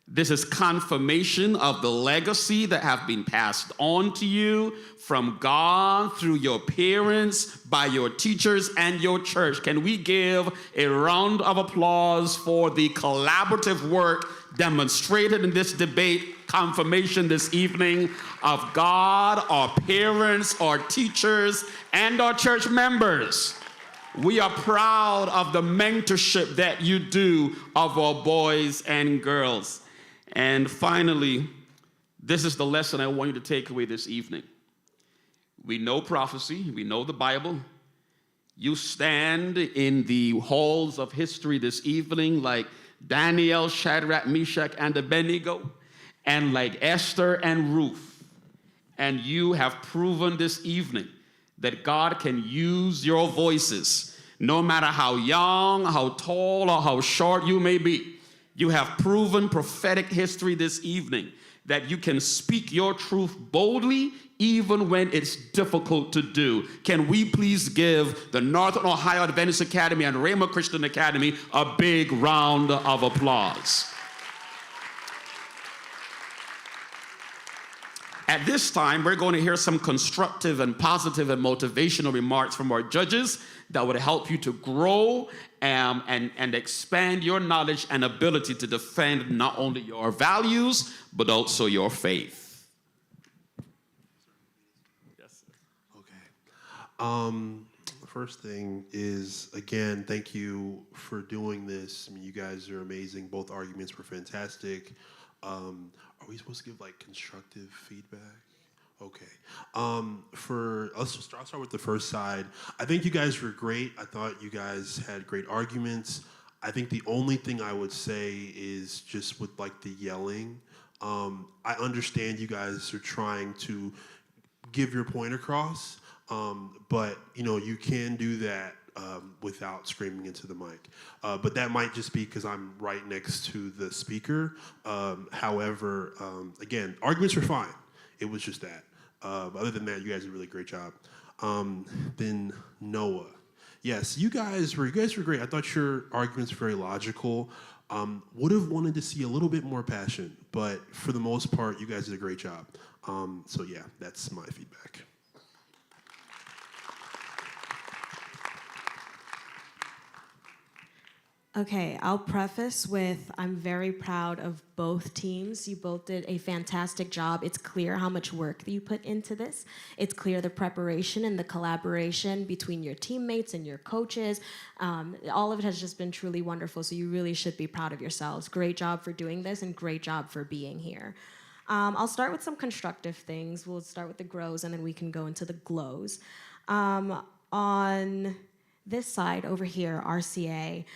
This is confirmation of the legacy that have been passed on to you from God through your parents, by your teachers, and your church. Can we give a round of applause for the collaborative work demonstrated in this debate, confirmation this evening of God, our parents, our teachers, and our church members? We are proud of the mentorship that you do of our boys and girls. And finally, this is the lesson I want you to take away this evening. We know prophecy, we know the Bible. You stand in the halls of history this evening like Daniel, Shadrach, Meshach, and Abednego, and like Esther and Ruth. And you have proven this evening that God can use your voices, no matter how young, how tall, or how short you may be. You have proven prophetic history this evening that you can speak your truth boldly even when it's difficult to do. Can we please give the Northern Ohio Adventist Academy and Ramah Christian Academy a big round of applause? At this time, we're going to hear some constructive and positive and motivational remarks from our judges that would help you to grow and expand your knowledge and ability to defend not only your values, but also your faith. Yes, sir. Okay. First thing is, again, thank you for doing this. I mean, you guys are amazing. Both arguments were fantastic. Are we supposed to give like constructive feedback? Okay. I'll start with the first side. I think you guys were great. I thought you guys had great arguments. I think the only thing I would say is just with like the yelling. I understand you guys are trying to give your point across, but you can do that without screaming into the mic. But that might just be because I'm right next to the speaker. However, again, arguments are fine. It was just that. Other than that, you guys did a really great job. Then Noah. Yes, you guys were great. I thought your arguments were very logical. Would have wanted to see a little bit more passion, but for the most part, you guys did a great job. So yeah, that's my feedback. Okay, I'll preface with I'm very proud of both teams. You both did a fantastic job. It's clear how much work that you put into this. It's clear the preparation and the collaboration between your teammates and your coaches. All of it has just been truly wonderful, so you really should be proud of yourselves. Great job for doing this and great job for being here. I'll start with some constructive things. We'll start with the grows and then we can go into the glows. On this side over here, RCA,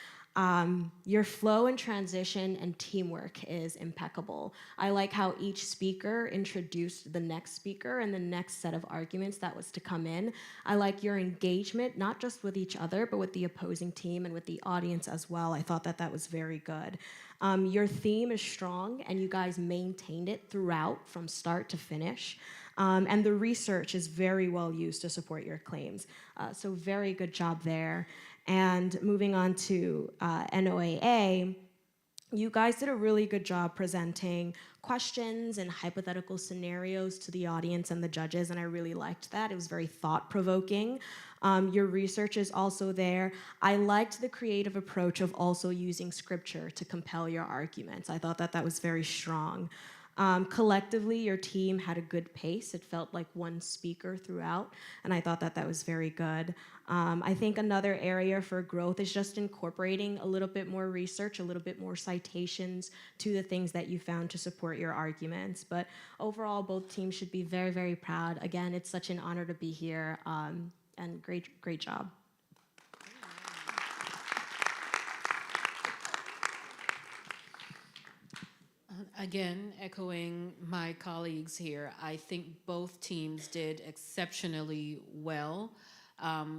your flow and transition and teamwork is impeccable. I like how each speaker introduced the next speaker and the next set of arguments that was to come in. I like your engagement, not just with each other, but with the opposing team and with the audience as well. I thought that was very good. Your theme is strong, and you guys maintained it throughout from start to finish. And the research is very well used to support your claims. So very good job there. And moving on to NOAA, you guys did a really good job presenting questions and hypothetical scenarios to the audience and the judges, and I really liked that. It was very thought-provoking. Your research is also there. I liked the creative approach of also using scripture to compel your arguments. I thought that that was very strong. Collectively, your team had a good pace. It felt like one speaker throughout, and I thought that that was very good. I think another area for growth is just incorporating a little bit more research, a little bit more citations to the things that you found to support your arguments. But overall, both teams should be very, very proud. Again, it's such an honor to be here, and great job. Again, echoing my colleagues here, I think both teams did exceptionally well.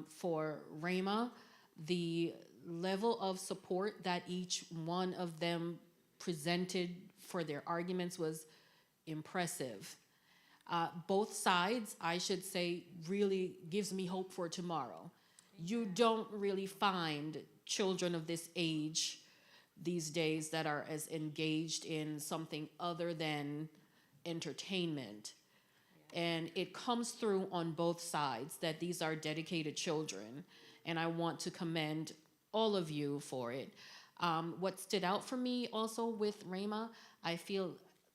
For Ramah, the level of support that each one of them presented for their arguments was impressive. Both sides, I should say, really gives me hope for tomorrow. You don't really find children of this age these days that are as engaged in something other than entertainment. And it comes through on both sides that these are dedicated children, and I want to commend all of you for it. What stood out for me also with Ramah, I feel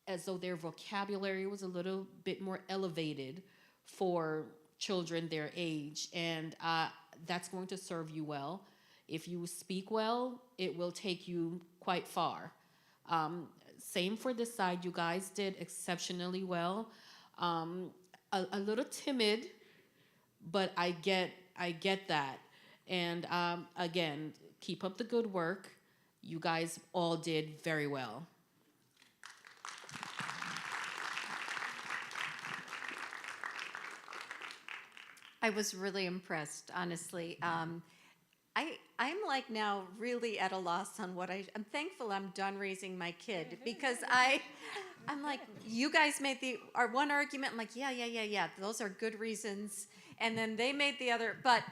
as though their vocabulary was a little bit more elevated for children their age, and that's going to serve you well. If you speak well, it will take you quite far. Same for this side. You guys did exceptionally well. A little timid, but I get that. And again, keep up the good work. You guys all did very well. I was really impressed, honestly. I'm like now really at a loss on what I'm thankful I'm done raising my kid, because I'm like, you guys made our one argument. I'm like, yeah. Those are good reasons. And then they made the other. But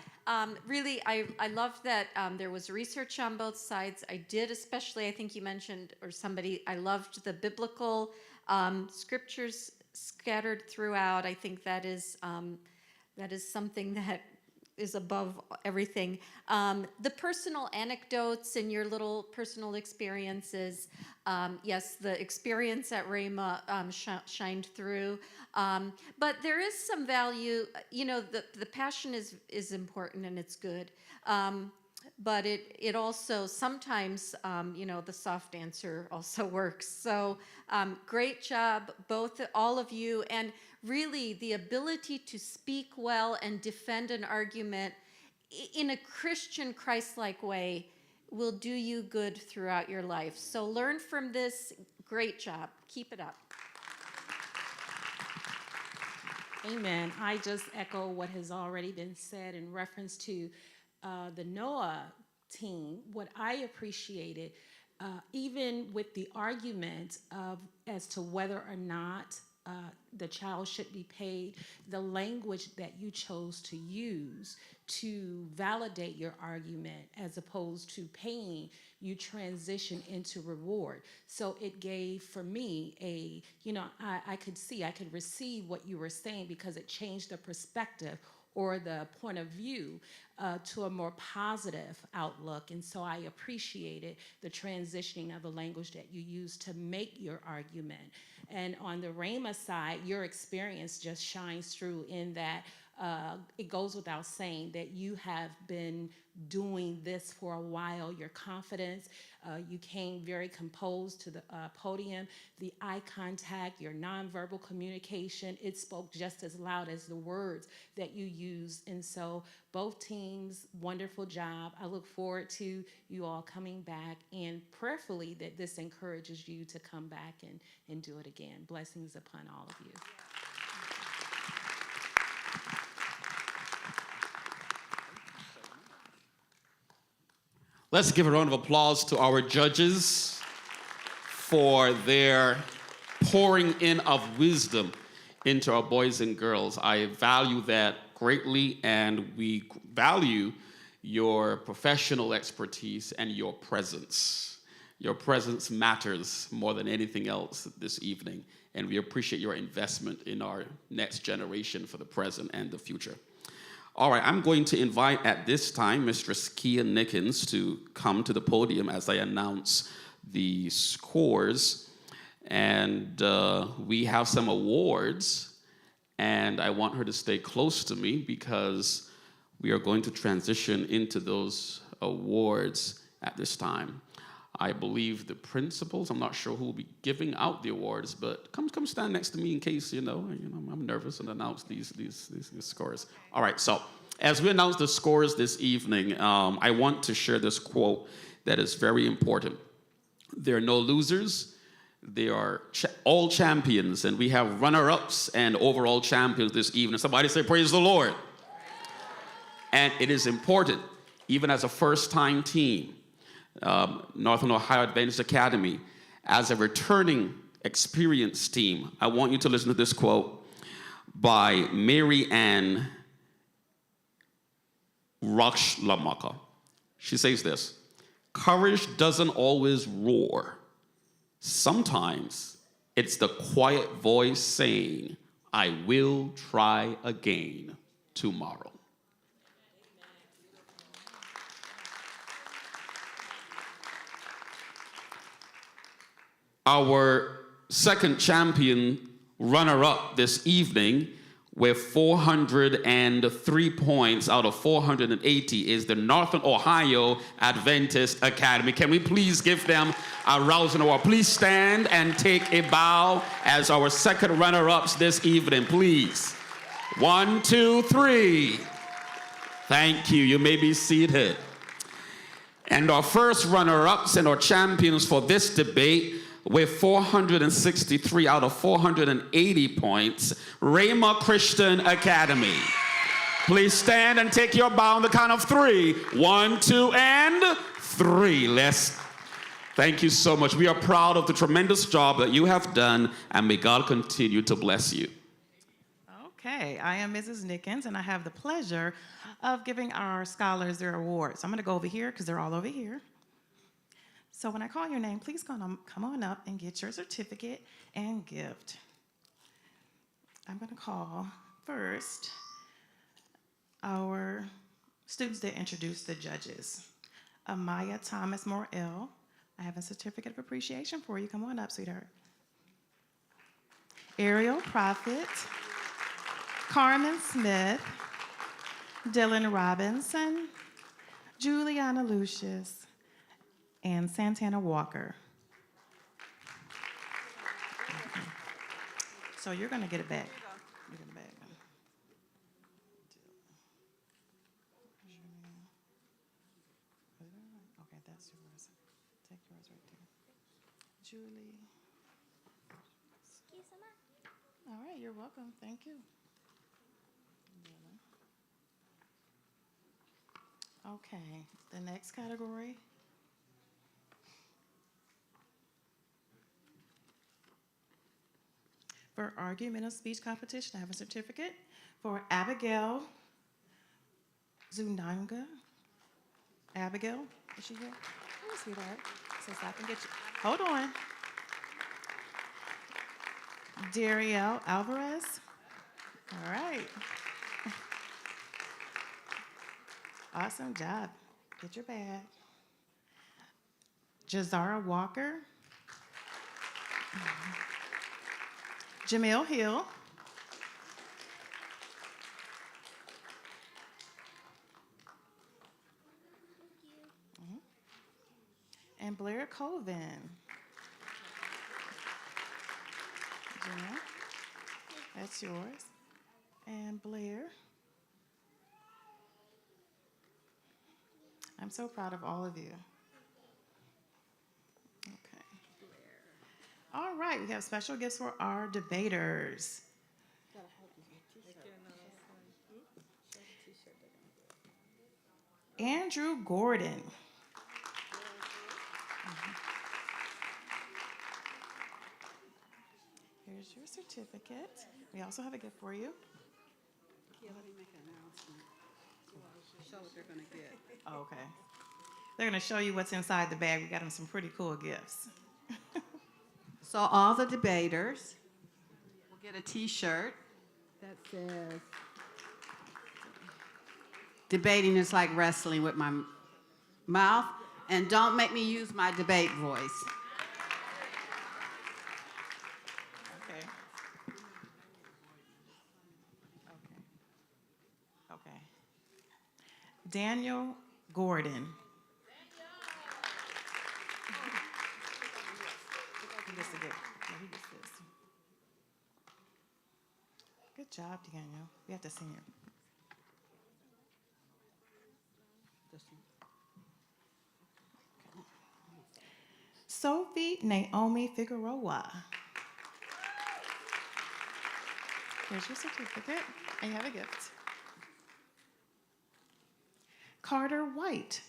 really, I loved that there was research on both sides. I did, especially, I think you mentioned, or somebody, I loved the biblical scriptures scattered throughout. I think that is something that is above everything. The personal anecdotes and your little personal experiences, yes, the experience at Ramah shined through. But there is some value, the passion is important and it's good. But it also sometimes, the soft answer also works. So great job, all of you. And really, the ability to speak well and defend an argument in a Christian, Christ-like way will do you good throughout your life. So learn from this. Great job. Keep it up. Amen. I just echo what has already been said in reference to the Noah team. What I appreciated, even with the argument of as to whether or not the child should be paid, the language that you chose to use to validate your argument as opposed to paying, you transition into reward. So it gave for me I could receive what you were saying because it changed the perspective or the point of view to a more positive outlook. And so I appreciated the transitioning of the language that you used to make your argument. And on the Ramah side, your experience just shines through in that it goes without saying that you have been doing this for a while. Your confidence, you came very composed to the podium. The eye contact, your nonverbal communication, it spoke just as loud as the words that you used. And so both teams, wonderful job. I look forward to you all coming back, and prayerfully that this encourages you to come back and do it again. Blessings upon all of you. Let's give a round of applause to our judges for their pouring in of wisdom into our boys and girls. I value that greatly, and we value your professional expertise and your presence. Your presence matters more than anything else this evening, and we appreciate your investment in our next generation for the present and the future. All right, I'm going to invite at this time Mistress Kia Nickens to come to the podium as I announce the scores. And we have some awards, and I want her to stay close to me because we are going to transition into those awards at this time. I believe the principals, I'm not sure who will be giving out the awards, but come stand next to me in case, I'm nervous and announce these scores. All right, so as we announce the scores this evening, I want to share this quote that is very important. There are no losers. They are all champions, and we have runner-ups and overall champions this evening. Somebody say, praise the Lord. And it is important, even as a first-time team, Northern Ohio Adventist Academy, as a returning experienced team, I want you to listen to this quote by Mary Ann Rochlamaka. She says this: courage doesn't always roar. Sometimes it's the quiet voice saying, I will try again tomorrow. Our second champion runner-up this evening with 403 points out of 480 is the Northern Ohio Adventist Academy. Can we please give them a rousing applause? Please stand and take a bow as our second runner-ups this evening, please. 1, 2, 3. Thank you. You may be seated. And our first runner-ups and our champions for this debate with 463 out of 480 points, Ramah Christian Academy. Please stand and take your bow on the count of 3. 1, 2, and 3. Thank you so much. We are proud of the tremendous job that you have done, and may God continue to bless you. Okay, I am Mrs. Nickens, and I have the pleasure of giving our scholars their awards. I'm going to go over here because they're all over here. So when I call your name, please come on up and get your certificate and gift. I'm going to call first our students that introduce the judges. Amaya Thomas Morrell. I have a certificate of appreciation for you. Come on up, sweetheart. Ariel Prophet. Carmen Smith. Dylan Robinson. Juliana Lucius. And Santana Walker. So you're going to get it back. You're going to back. Okay, that's yours. Take yours right there. Julie. All right, you're welcome. Thank you. Okay, the next category. For argumentative speech competition, I have a certificate for Abigail Zunanga. Abigail, is she here? Oh, sweetheart. Since I can get you. Hold on. Darielle Alvarez. All right. Awesome job. Get your bag. Jazara Walker. Jamil Hill. And Blair Colvin. Jenna, that's yours. And Blair. I'm so proud of all of you. Okay. All right, we have special gifts for our debaters. Andrew Gordon. Here's your certificate. We also have a gift for you. Yeah, let me make an announcement. Show what they're going to get. Oh, okay. They're going to show you what's inside the bag. We got them some pretty cool gifts. So all the debaters will get a T-shirt that says, "Debating is like wrestling with my mouth, and don't make me use my debate voice." Okay. Okay. Daniel Gordon. He gets the gift. Yeah, he gets this. Good job, Daniel. We have to sing it. Sophie Naomi Figueroa. Here's your certificate, and you have a gift. Carter White.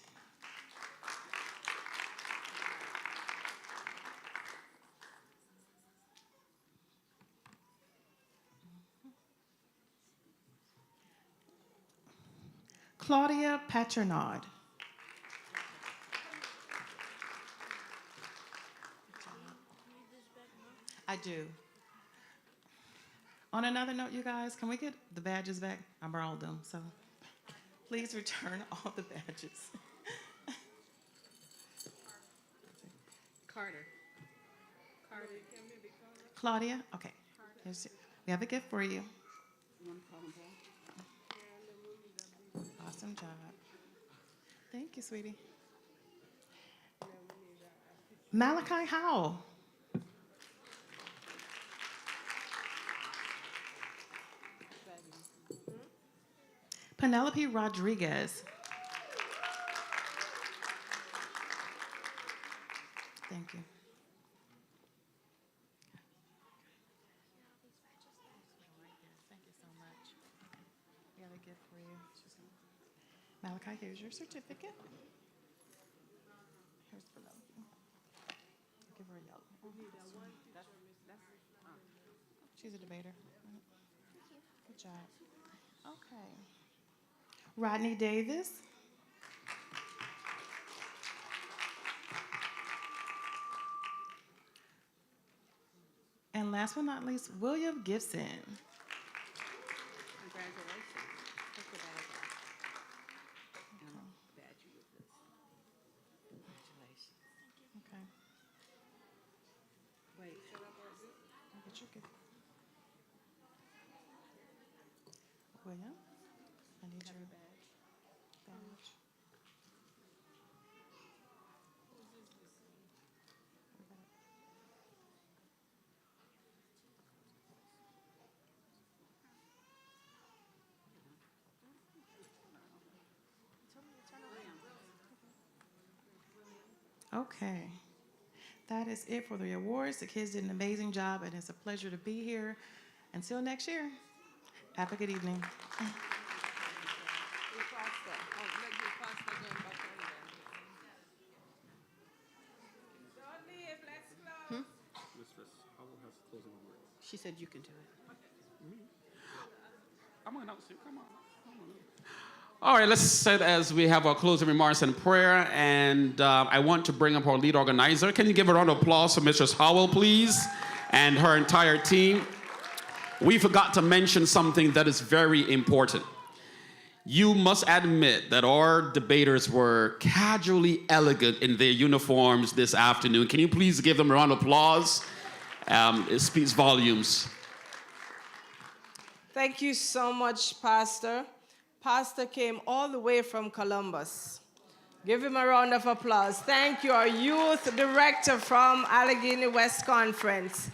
Claudia Patronard. I do. On another note, you guys, can we get the badges back? I borrowed them, so please return all the badges. Carter. Claudia, okay. We have a gift for you. Awesome job. Thank you, sweetie. Malachi Howell. Penelope Rodriguez. Thank you. Thank you so much. We have a gift for you. Malachi, here's your certificate. Here's Penelope. Give her a yellow. She's a debater. Good job. Okay. Rodney Davis. And last but not least, William Gibson. Congratulations. Take the bag off. And I'll badge you with this. Congratulations. Okay. Wait. I'll get your gift. William, I need your badge. Okay. That is it for the awards. The kids did an amazing job, and it's a pleasure to be here. Until next year, have a good evening. She said you can do it. I'm going to announce you. Come on. All right, let's set as we have our closing remarks and prayer. And I want to bring up our lead organizer. Can you give a round of applause for Mrs. Howell, please, and her entire team? We forgot to mention something that is very important. You must admit that our debaters were casually elegant in their uniforms this afternoon. Can you please give them a round of applause? It speaks volumes. Thank you so much, Pastor. Pastor came all the way from Columbus. Give him a round of applause. Thank you, our youth director from Allegheny West Conference.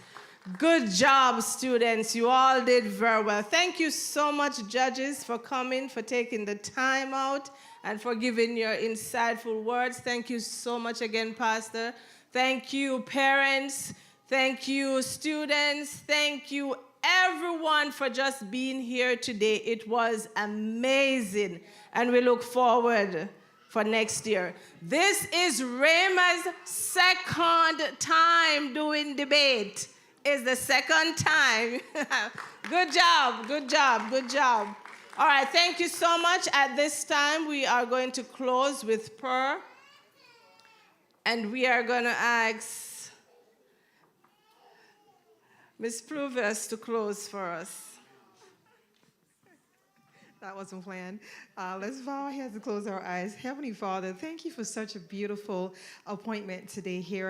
Good job, students. You all did very well. Thank you so much, judges, for coming, for taking the time out, and for giving your insightful words. Thank you so much again, Pastor. Thank you, parents. Thank you, students. Thank you, everyone, for just being here today. It was amazing, and we look forward for next year. This is Ramah's second time doing debate. It's the second time. Good job, good job, good job. All right, thank you so much. At this time, we are going to close with prayer, and we are going to ask Ms. Pluvis to close for us. That wasn't planned. Let's bow our heads and close our eyes. Heavenly Father, thank you for such a beautiful appointment today here